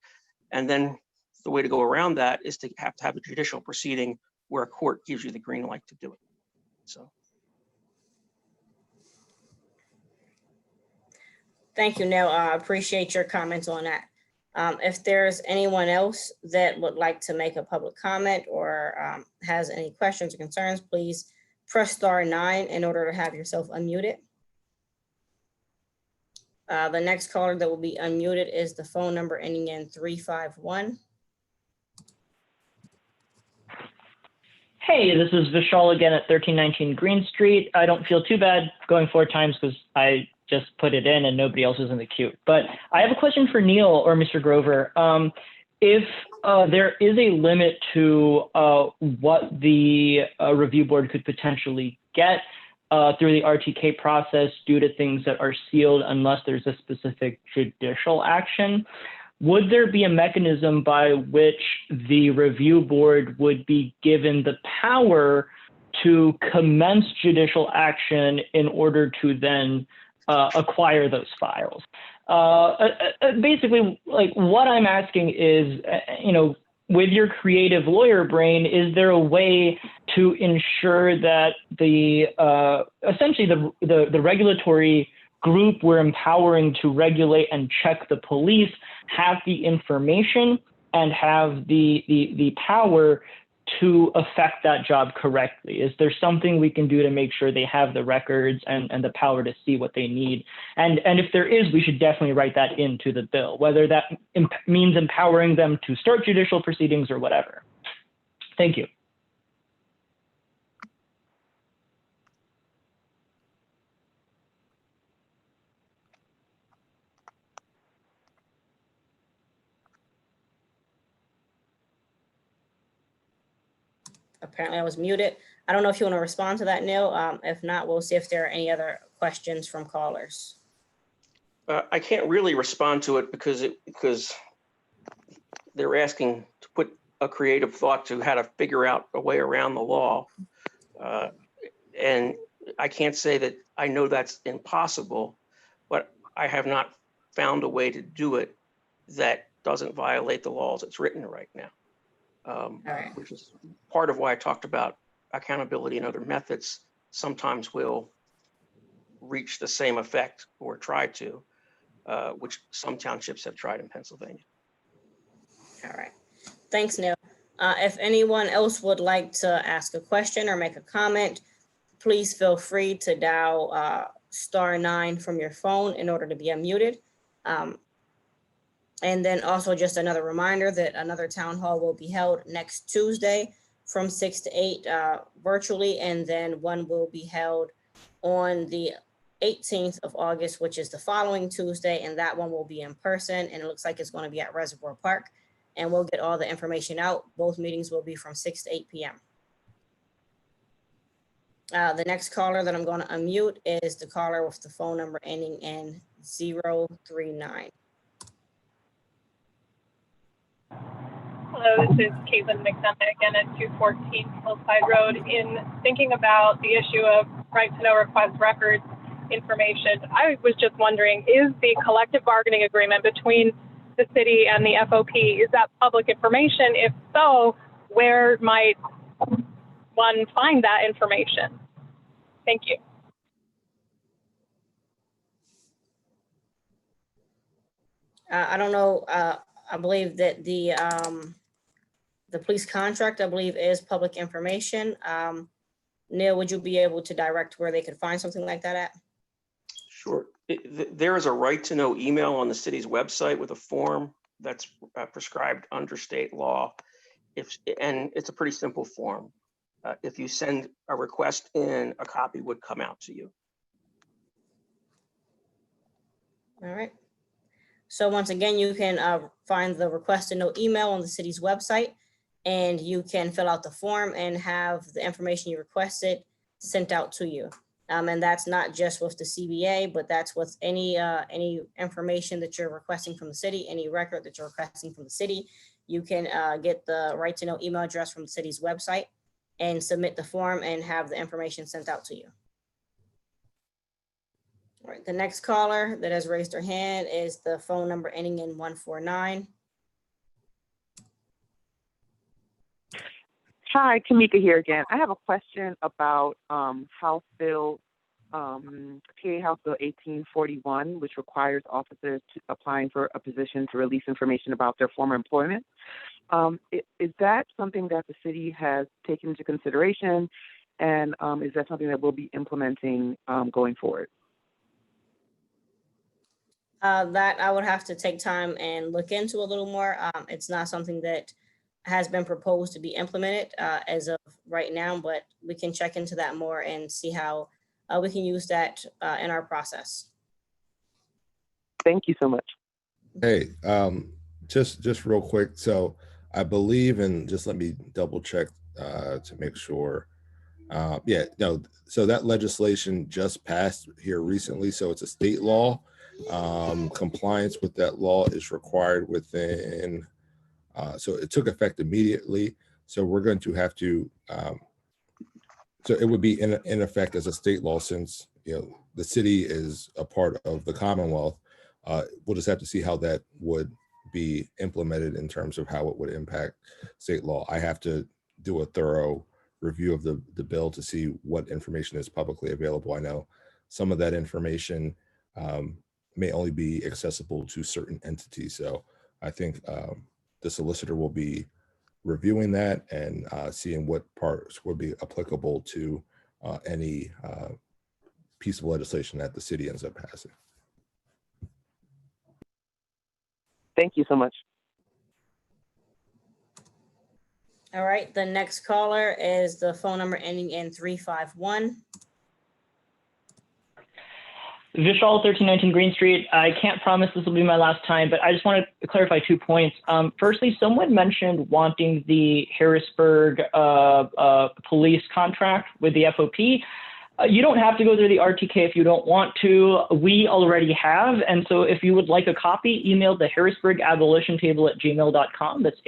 And then the way to go around that is to have a judicial proceeding where a court gives you the green light to do it. So. Thank you, Neil. I appreciate your comments on that. If there's anyone else that would like to make a public comment or has any questions or concerns, please press *9 in order to have yourself unmuted. The next caller that will be unmuted is the phone number ending in 351. Hey, this is Vishal again at 1319 Green Street. I don't feel too bad going 4 times because I just put it in and nobody else is in the queue. But I have a question for Neil or Mr. Grover. If there is a limit to what the review board could potentially get through the RTK process due to things that are sealed unless there's a specific judicial action, would there be a mechanism by which the review board would be given the power to commence judicial action in order to then acquire those files? Basically, like what I'm asking is, with your creative lawyer brain, is there a way to ensure that the essentially the regulatory group we're empowering to regulate and check the police have the information and have the power to affect that job correctly? Is there something we can do to make sure they have the records and the power to see what they need? And if there is, we should definitely write that into the bill, whether that means empowering them to start judicial proceedings or whatever. Thank you. Apparently I was muted. I don't know if you want to respond to that, Neil. If not, we'll see if there are any other questions from callers. I can't really respond to it because they're asking to put a creative thought to how to figure out a way around the law. And I can't say that I know that's impossible, but I have not found a way to do it that doesn't violate the laws it's written right now. Which is part of why I talked about accountability and other methods sometimes will reach the same effect or try to. which some townships have tried in Pennsylvania. All right. Thanks, Neil. If anyone else would like to ask a question or make a comment, please feel free to dial *9 from your phone in order to be unmuted. And then also just another reminder that another town hall will be held next Tuesday from 6 to 8 virtually, and then one will be held on the 18th of August, which is the following Tuesday, and that one will be in person, and it looks like it's going to be at Reservoir Park, and we'll get all the information out. Both meetings will be from 6 to 8 p.m. The next caller that I'm going to unmute is the caller with the phone number ending in 039. Hello, this is Caitlin McDonough again at 214 Hillside Road. In thinking about the issue of right to know request records information, I was just wondering, is the collective bargaining agreement between the city and the FOP, is that public information? If so, where might one find that information? Thank you. I don't know. I believe that the police contract, I believe, is public information. Neil, would you be able to direct where they could find something like that at? Sure. There is a right to know email on the city's website with a form that's prescribed under state law. And it's a pretty simple form. If you send a request in, a copy would come out to you. All right. So once again, you can find the request to know email on the city's website, and you can fill out the form and have the information you requested sent out to you. And that's not just with the CBA, but that's with any information that you're requesting from the city, any record that you're requesting from the city. You can get the right to know email address from the city's website and submit the form and have the information sent out to you. All right, the next caller that has raised their hand is the phone number ending in 149. Hi, Kamika here again. I have a question about House Bill, PA House Bill 1841, which requires officers applying for a position to release information about their former employment. Is that something that the city has taken into consideration? And is that something that we'll be implementing going forward? That I would have to take time and look into a little more. It's not something that has been proposed to be implemented as of right now, but we can check into that more and see how we can use that in our process. Thank you so much. Hey, just real quick. So I believe, and just let me double check to make sure. Yeah, no, so that legislation just passed here recently. So it's a state law. Compliance with that law is required within, so it took effect immediately. So we're going to have to, so it would be in effect as a state law, since, you know, the city is a part of the Commonwealth. We'll just have to see how that would be implemented in terms of how it would impact state law. I have to do a thorough review of the bill to see what information is publicly available. I know some of that information may only be accessible to certain entities. So I think the solicitor will be reviewing that and seeing what parts would be applicable to any piece of legislation that the city ends up passing. Thank you so much. All right, the next caller is the phone number ending in 351. Vishal, 1319 Green Street. I can't promise this will be my last time, but I just want to clarify 2 points. Firstly, someone mentioned wanting the Harrisburg police contract with the FOP. You don't have to go through the RTK if you don't want to. We already have. And so if you would like a copy, email the harrisburgabolitiontable@gmail.com. That's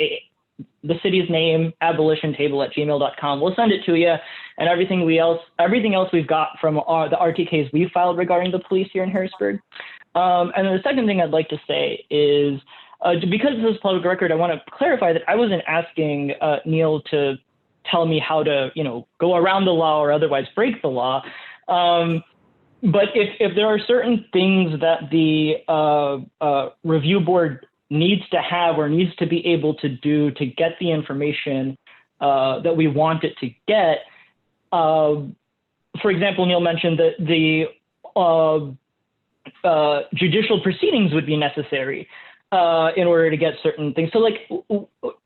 the city's name, abolitiontable@gmail.com. We'll send it to you, and everything else we've got from the RTKs we filed regarding the police here in Harrisburg. And then the second thing I'd like to say is, because this is public record, I want to clarify that I wasn't asking Neil to tell me how to, go around the law or otherwise break the law. But if there are certain things that the review board needs to have or needs to be able to do to get the information that we want it to get, for example, Neil mentioned that the judicial proceedings would be necessary in order to get certain things. So like,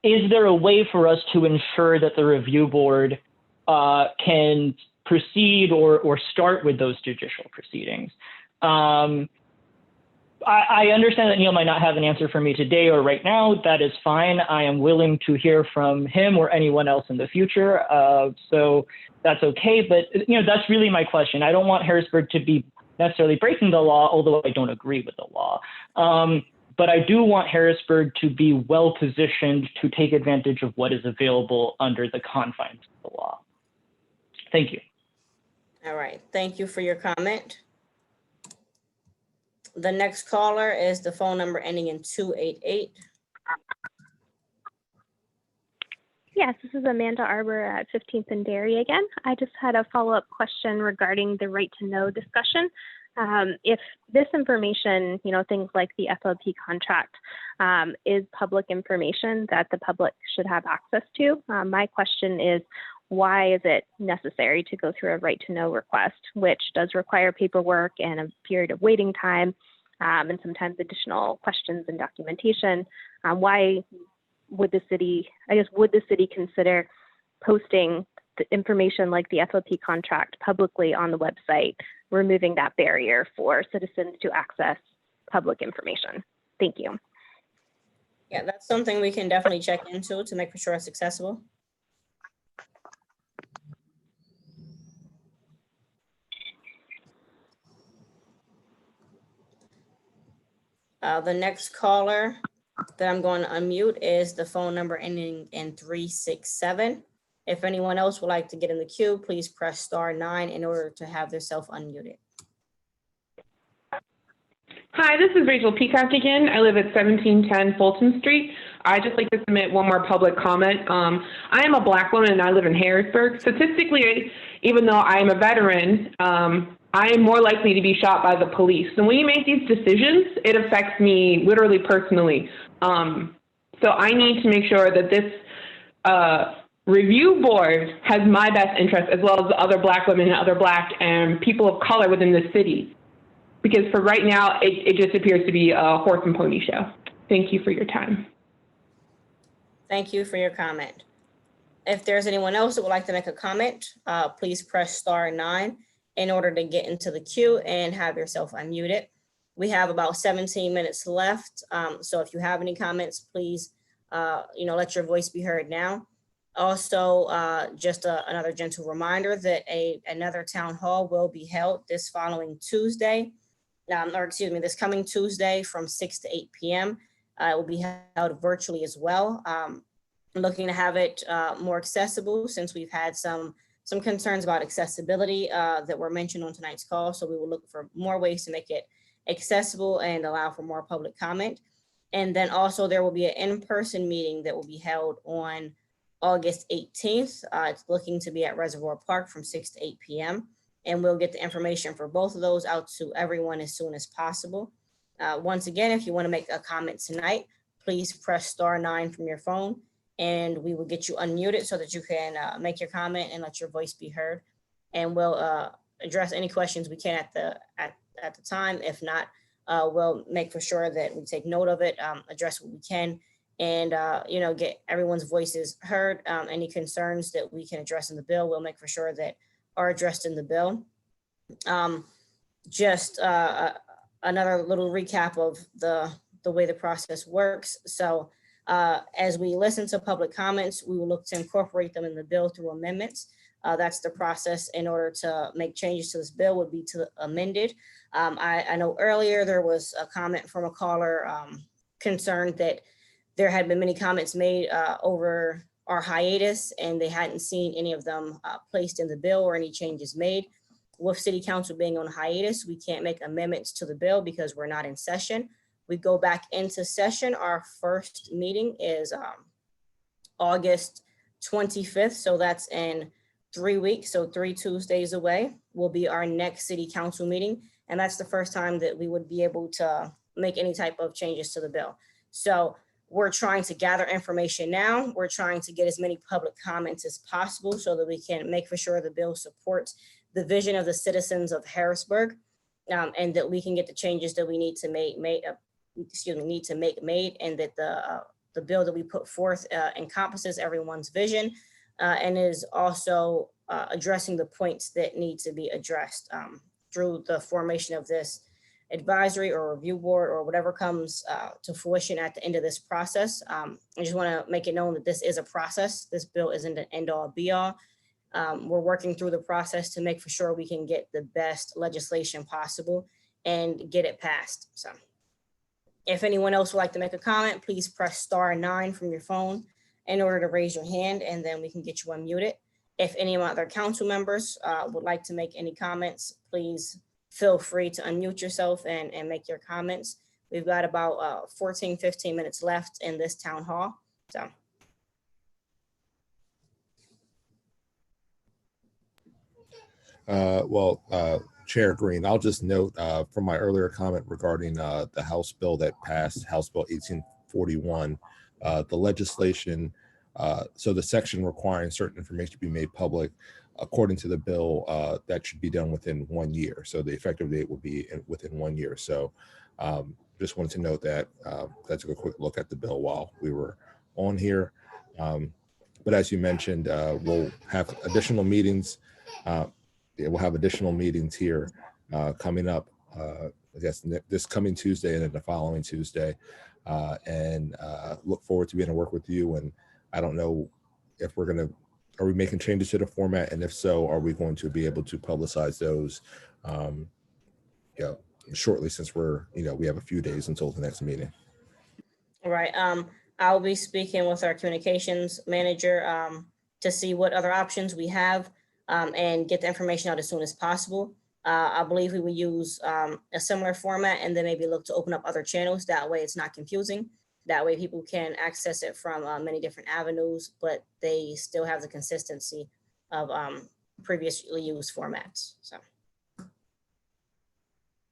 is there a way for us to ensure that the review board can proceed or start with those judicial proceedings? I understand that Neil might not have an answer for me today or right now. That is fine. I am willing to hear from him or anyone else in the future. So that's okay. But that's really my question. I don't want Harrisburg to be necessarily breaking the law, although I don't agree with the law. But I do want Harrisburg to be well positioned to take advantage of what is available under the confines of the law. Thank you. All right, thank you for your comment. The next caller is the phone number ending in 288. Yes, this is Amanda Arbor at 15th and Dairy again. I just had a follow-up question regarding the right to know discussion. If this information, things like the FOP contract, is public information that the public should have access to, my question is, why is it necessary to go through a right to know request, which does require paperwork and a period of waiting time, and sometimes additional questions and documentation? Why would the city consider posting the information like the FOP contract publicly on the website, removing that barrier for citizens to access public information? Thank you. Yeah, that's something we can definitely check into to make sure it's accessible. The next caller that I'm going to unmute is the phone number ending in 367. If anyone else would like to get in the queue, please press *9 in order to have theirself unmuted. Hi, this is Rachel Peacock again. I live at 1710 Fulton Street. I'd just like to submit one more public comment. I am a Black woman and I live in Harrisburg. Statistically, even though I am a veteran, I am more likely to be shot by the police. And when you make these decisions, it affects me literally personally. So I need to make sure that this review board has my best interest as well as the other Black women and other Black and people of color within the city. Because for right now, it just appears to be a horse and pony show. Thank you for your time. Thank you for your comment. If there's anyone else that would like to make a comment, please press *9 in order to get into the queue and have yourself unmuted. We have about 17 minutes left. So if you have any comments, please, let your voice be heard now. Also, just another gentle reminder that another town hall will be held this following Tuesday, this coming Tuesday from 6 to 8 p.m. It will be held virtually as well. Looking to have it more accessible since we've had some concerns about accessibility that were mentioned on tonight's call. So we will look for more ways to make it accessible and allow for more public comment. And then also there will be an in-person meeting that will be held on August 18th. It's looking to be at Reservoir Park from 6 to 8 p.m. And we'll get the information for both of those out to everyone as soon as possible. Once again, if you want to make a comment tonight, please press *9 from your phone and we will get you unmuted so that you can make your comment and let your voice be heard. And we'll address any questions we can at the time. If not, we'll make for sure that we take note of it, address what we can, and get everyone's voices heard. Any concerns that we can address in the bill, we'll make for sure that are addressed in the bill. Just another little recap of the way the process works. So as we listen to public comments, we will look to incorporate them in the bill through amendments. That's the process in order to make changes to this bill would be to amend it. I know earlier there was a comment from a caller concerned that there had been many comments made over our hiatus and they hadn't seen any of them placed in the bill or any changes made. With City Council being on hiatus, we can't make amendments to the bill because we're not in session. We go back into session. Our first meeting is August 25th. So that's in 3 weeks, so 3 Tuesdays away. will be our next city council meeting. And that's the first time that we would be able to make any type of changes to the bill. So we're trying to gather information now. We're trying to get as many public comments as possible so that we can make for sure the bill supports the vision of the citizens of Harrisburg, and that we can get the changes that we need to make made, and that the bill that we put forth encompasses everyone's vision, and is also addressing the points that need to be addressed through the formation of this advisory or review board or whatever comes to fruition at the end of this process. I just want to make it known that this is a process. This bill isn't an end all be all. We're working through the process to make for sure we can get the best legislation possible and get it passed. So if anyone else would like to make a comment, please press *9 from your phone in order to raise your hand, and then we can get you unmuted. If any of my other council members would like to make any comments, please feel free to unmute yourself and make your comments. We've got about 15 minutes left in this town hall. So. Chair Green, I'll just note from my earlier comment regarding the House bill that passed, House Bill 1841, the legislation, so the section requiring certain information to be made public, according to the bill, that should be done within 1 year. So the effective date will be within 1 year. So just wanted to note that I took a quick look at the bill while we were on here. But as you mentioned, we'll have additional meetings. We'll have additional meetings here coming up, I guess this coming Tuesday and then the following Tuesday. And look forward to being able to work with you. And I don't know if are we making changes to the format? And if so, are we going to be able to publicize those shortly, since we have a few days until the next meeting? All right. I'll be speaking with our communications manager to see what other options we have and get the information out as soon as possible. I believe we will use a similar format and then maybe look to open up other channels. That way it's not confusing. That way people can access it from many different avenues, but they still have the consistency of previously used formats. So. All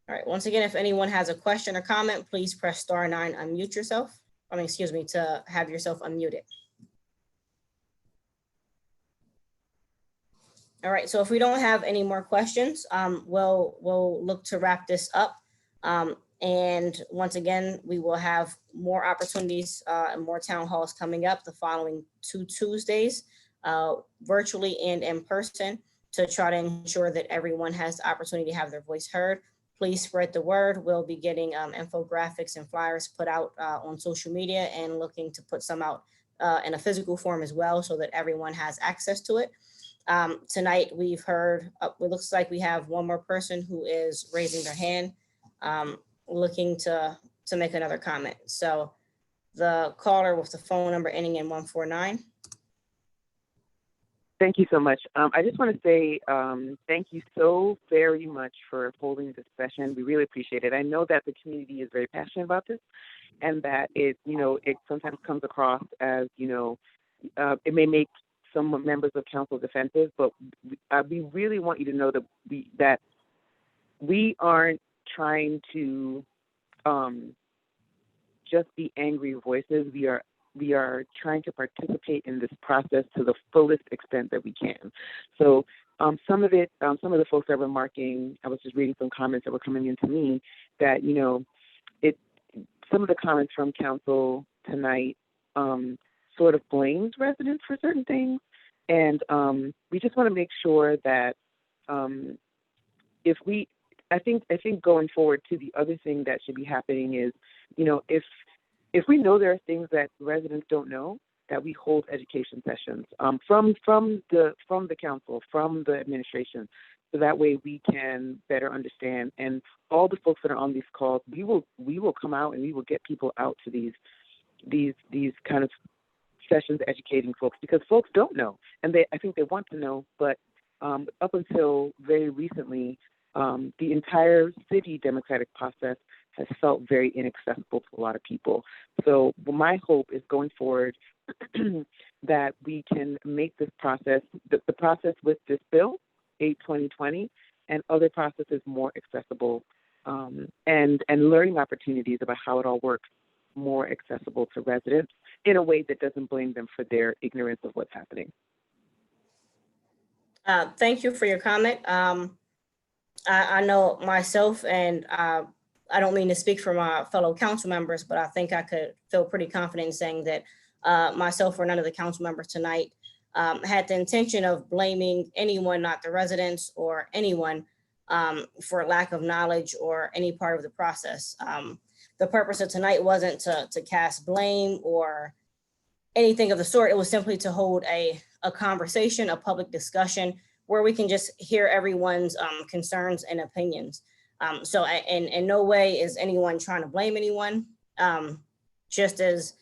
right, once again, if anyone has a question or comment, please press *9, unmute yourself. To have yourself unmuted. All right, so if we don't have any more questions, we'll look to wrap this up. And once again, we will have more opportunities and more town halls coming up the following 2 Tuesdays, virtually and in person, to try to ensure that everyone has the opportunity to have their voice heard. Please spread the word. We'll be getting infographics and flyers put out on social media and looking to put some out in a physical form as well so that everyone has access to it. Tonight, we've heard, it looks like we have one more person who is raising their hand, looking to make another comment. So the caller with the phone number ending in 149. Thank you so much. I just want to say thank you so very much for holding this session. We really appreciate it. I know that the community is very passionate about this, and that it sometimes comes across as, it may make some members of council defensive, but we really want you to know that we aren't trying to just be angry voices. We are trying to participate in this process to the fullest extent that we can. So some of the folks that were marking, I was just reading some comments that were coming into me that, some of the comments from council tonight sort of blames residents for certain things. And we just want to make sure that I think going forward too, the other thing that should be happening is, if we know there are things that residents don't know, that we hold education sessions from the council, from the administration, so that way we can better understand. And all the folks that are on these calls, we will come out and we will get people out to these kind of sessions educating folks, because folks don't know, and I think they want to know, but up until very recently, the entire city democratic process has felt very inaccessible to a lot of people. So my hope is going forward that we can make this process, the process with this bill, 8/2020, and other processes more accessible, and learning opportunities about how it all works more accessible to residents in a way that doesn't blame them for their ignorance of what's happening. Thank you for your comment. I know myself, and I don't mean to speak for my fellow council members, but I think I could feel pretty confident in saying that myself or none of the council members tonight had the intention of blaming anyone, not the residents or anyone, for lack of knowledge or any part of the process. The purpose of tonight wasn't to cast blame or anything of the sort. It was simply to hold a conversation, a public discussion where we can just hear everyone's concerns and opinions. So in no way is anyone trying to blame anyone, just as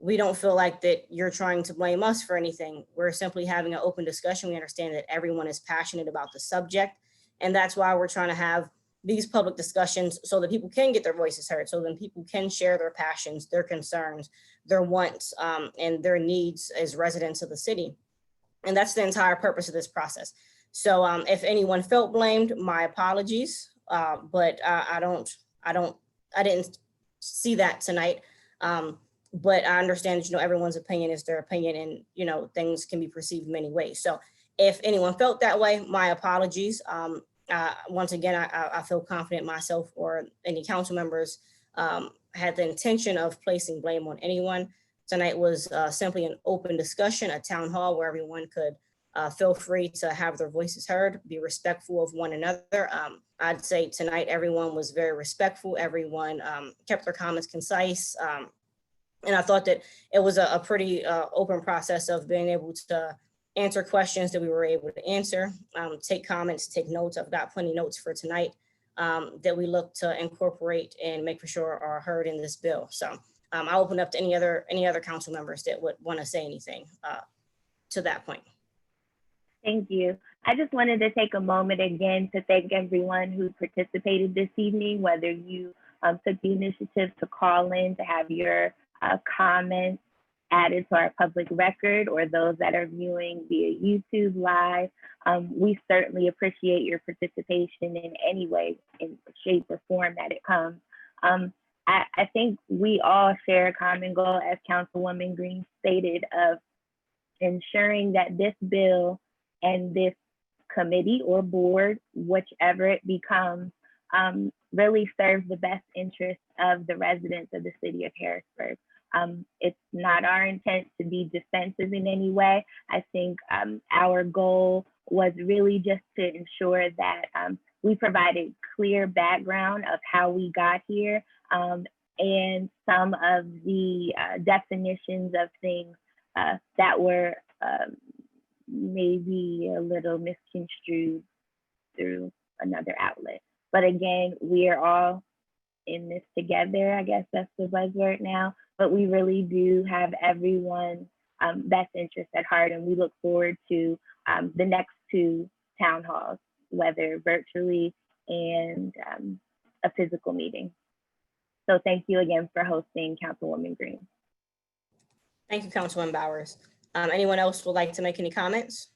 we don't feel like that you're trying to blame us for anything. We're simply having an open discussion. We understand that everyone is passionate about the subject, and that's why we're trying to have these public discussions so that people can get their voices heard, so then people can share their passions, their concerns, their wants, and their needs as residents of the city. And that's the entire purpose of this process. So if anyone felt blamed, my apologies, but I didn't see that tonight. But I understand that, everyone's opinion is their opinion, and, things can be perceived many ways. So if anyone felt that way, my apologies. Once again, I feel confident myself or any council members had the intention of placing blame on anyone. Tonight was simply an open discussion, a town hall where everyone could feel free to have their voices heard, be respectful of one another. I'd say tonight everyone was very respectful. Everyone kept their comments concise. And I thought that it was a pretty open process of being able to answer questions that we were able to answer, take comments, take notes. I've got plenty of notes for tonight that we look to incorporate and make for sure are heard in this bill. So I'll open up to any other council members that would want to say anything to that point. Thank you. I just wanted to take a moment again to thank everyone who participated this evening, whether you took the initiative to call in to have your comments added to our public record, or those that are viewing via YouTube Live. We certainly appreciate your participation in any way, in shape or form that it comes. I think we all share a common goal, as Councilwoman Green stated, of ensuring that this bill and this committee or board, whichever it becomes, really serves the best interest of the residents of the city of Harrisburg. It's not our intent to be defensive in any way. I think our goal was really just to ensure that we provided clear background of how we got here, and some of the definitions of things that were maybe a little misconstrued through another outlet. But again, we are all in this together. I guess that's the buzzword now. But we really do have everyone's best interest at heart, and we look forward to the next two town halls, whether virtually and a physical meeting. So thank you again for hosting, Councilwoman Green. Thank you, Councilwoman Bowers. Anyone else would like to make any comments?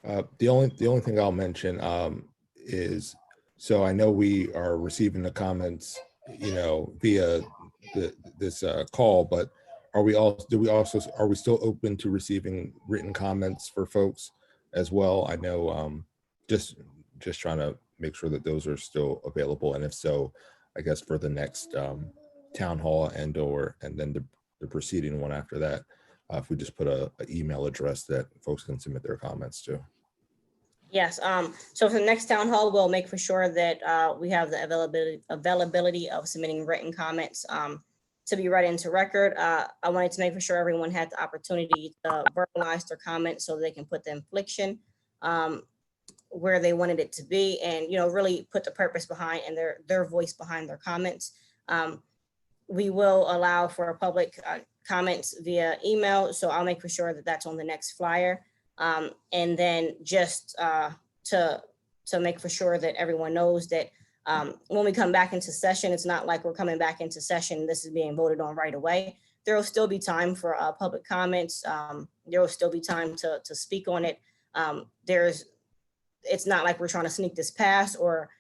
The only thing I'll mention is, so I know we are receiving the comments, via this call, but are we still open to receiving written comments for folks as well? I know, just trying to make sure that those are still available, and if so, I guess for the next town hall and then the preceding one after that, if we just put an email address that folks can submit their comments to. Yes. So for the next town hall, we'll make for sure that we have the availability of submitting written comments to be read into record. I wanted to make for sure everyone had the opportunity to verbalize their comments so they can put the inflection where they wanted it to be, and really put the purpose behind and their voice behind their comments. We will allow for public comments via email, so I'll make for sure that that's on the next flyer. And then just to make for sure that everyone knows that when we come back into session, it's not like we're coming back into session, this is being voted on right away. There will still be time for public comments. There will still be time to speak on it. It's not like we're trying to sneak this past or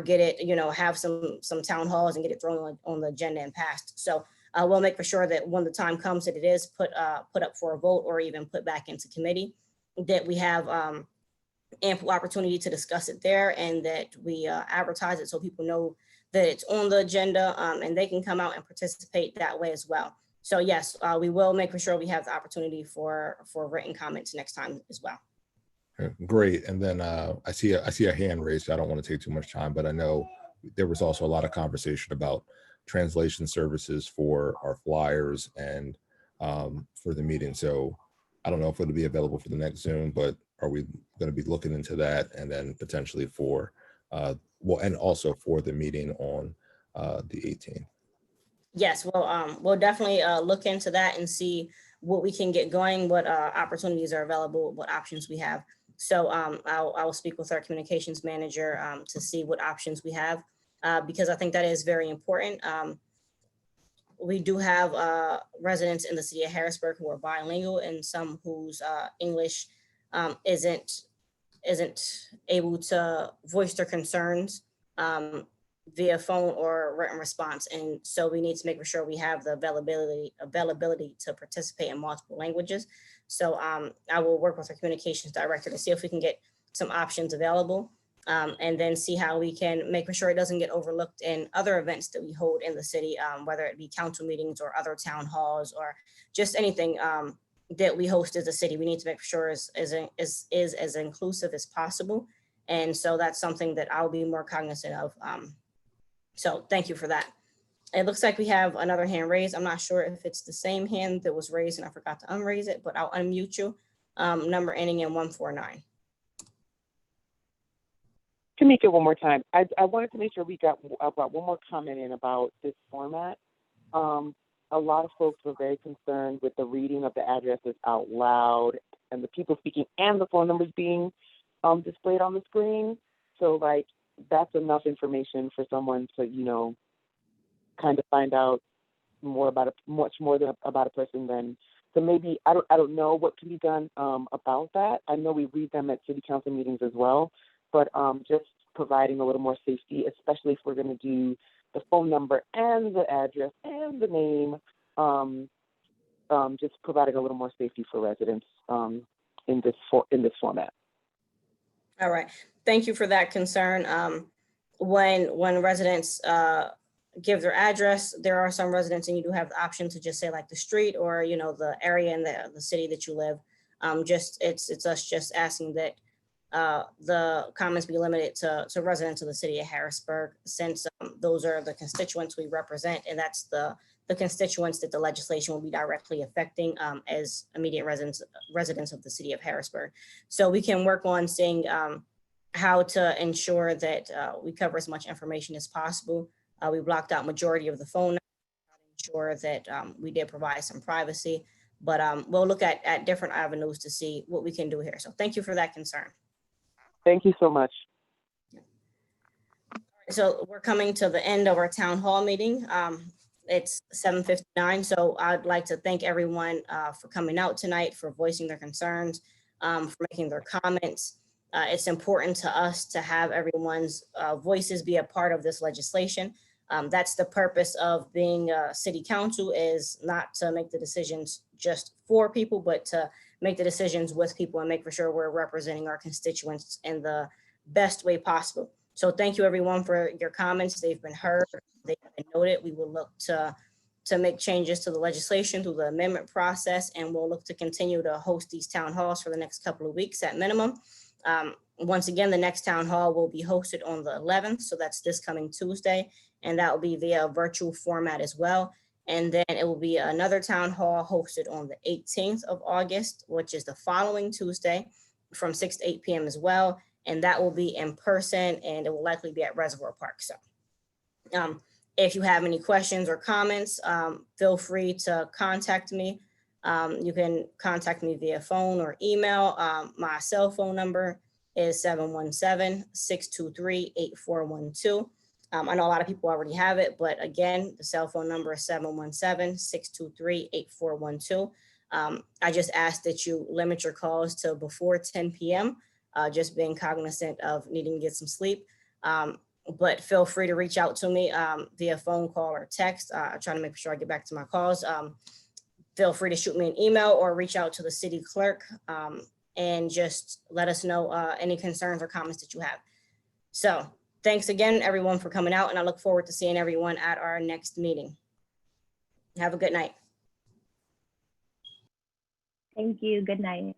get it, have some town halls and get it thrown on the agenda and passed. So we'll make for sure that when the time comes that it is put up for a vote or even put back into committee, that we have ample opportunity to discuss it there, and that we advertise it so people know that it's on the agenda, and they can come out and participate that way as well. So yes, we will make for sure we have the opportunity for written comments next time as well. Okay, great. And then I see a hand raised. I don't want to take too much time, but I know there was also a lot of conversation about translation services for our flyers and for the meeting. So I don't know if it'll be available for the next Zoom, but are we going to be looking into that, and then potentially for and also for the meeting on the 18th? Yes, we'll definitely look into that and see what we can get going, what opportunities are available, what options we have. So I'll speak with our communications manager to see what options we have, because I think that is very important. We do have residents in the city of Harrisburg who are bilingual, and some whose English isn't able to voice their concerns via phone or written response. And so we need to make sure we have the availability to participate in multiple languages. So I will work with our communications director to see if we can get some options available, and then see how we can make sure it doesn't get overlooked in other events that we hold in the city, whether it be council meetings or other town halls or just anything that we host as a city. We need to make sure is as inclusive as possible. And so that's something that I'll be more cognizant of. So thank you for that. It looks like we have another hand raised. I'm not sure if it's the same hand that was raised and I forgot to unraise it, but I'll unmute you. Number ending in 149. To make it one more time, I wanted to make sure we got about one more comment in about this format. A lot of folks were very concerned with the reading of the addresses out loud and the people speaking and the phone numbers being displayed on the screen. So like, that's enough information for someone to, kind of find out more about much more than about a person than, so maybe, I don't know what can be done about that. I know we read them at city council meetings as well, but just providing a little more safety, especially if we're going to do the phone number and the address and the name, just providing a little more safety for residents in this format. All right, thank you for that concern. When residents give their address, there are some residents, and you do have the option to just say like the street or the area in the city that you live. It's us just asking that the comments be limited to residents of the city of Harrisburg, since those are the constituents we represent, and that's the constituents that the legislation will be directly affecting as immediate residents of the city of Harrisburg. So we can work on seeing how to ensure that we cover as much information as possible. We blocked out majority of the phone numbers to ensure that we did provide some privacy, but we'll look at different avenues to see what we can do here. So thank you for that concern. Thank you so much. So we're coming to the end of our town hall meeting. It's 7:59, so I'd like to thank everyone for coming out tonight, for voicing their concerns, for making their comments. It's important to us to have everyone's voices be a part of this legislation. That's the purpose of being a city council, is not to make the decisions just for people, but to make the decisions with people and make for sure we're representing our constituents in the best way possible. So thank you everyone for your comments. They've been heard, they've been noted. We will look to make changes to the legislation through the amendment process, and we'll look to continue to host these town halls for the next couple of weeks at minimum. Once again, the next town hall will be hosted on the 11th, so that's this coming Tuesday, and that will be via virtual format as well. And then it will be another town hall hosted on the 18th of August, which is the following Tuesday, from 6 to 8 p.m. as well. And that will be in person, and it will likely be at Reservoir Park. So if you have any questions or comments, feel free to contact me. You can contact me via phone or email. My cell phone number is 717-623-8412. I know a lot of people already have it, but again, the cell phone number is 717-623-8412. I just ask that you limit your calls to before 10 p.m., just being cognizant of needing to get some sleep. But feel free to reach out to me via phone call or text. I try to make sure I get back to my calls. Feel free to shoot me an email or reach out to the city clerk and just let us know any concerns or comments that you have. So thanks again, everyone, for coming out, and I look forward to seeing everyone at our next meeting. Have a good night. Thank you. Good night.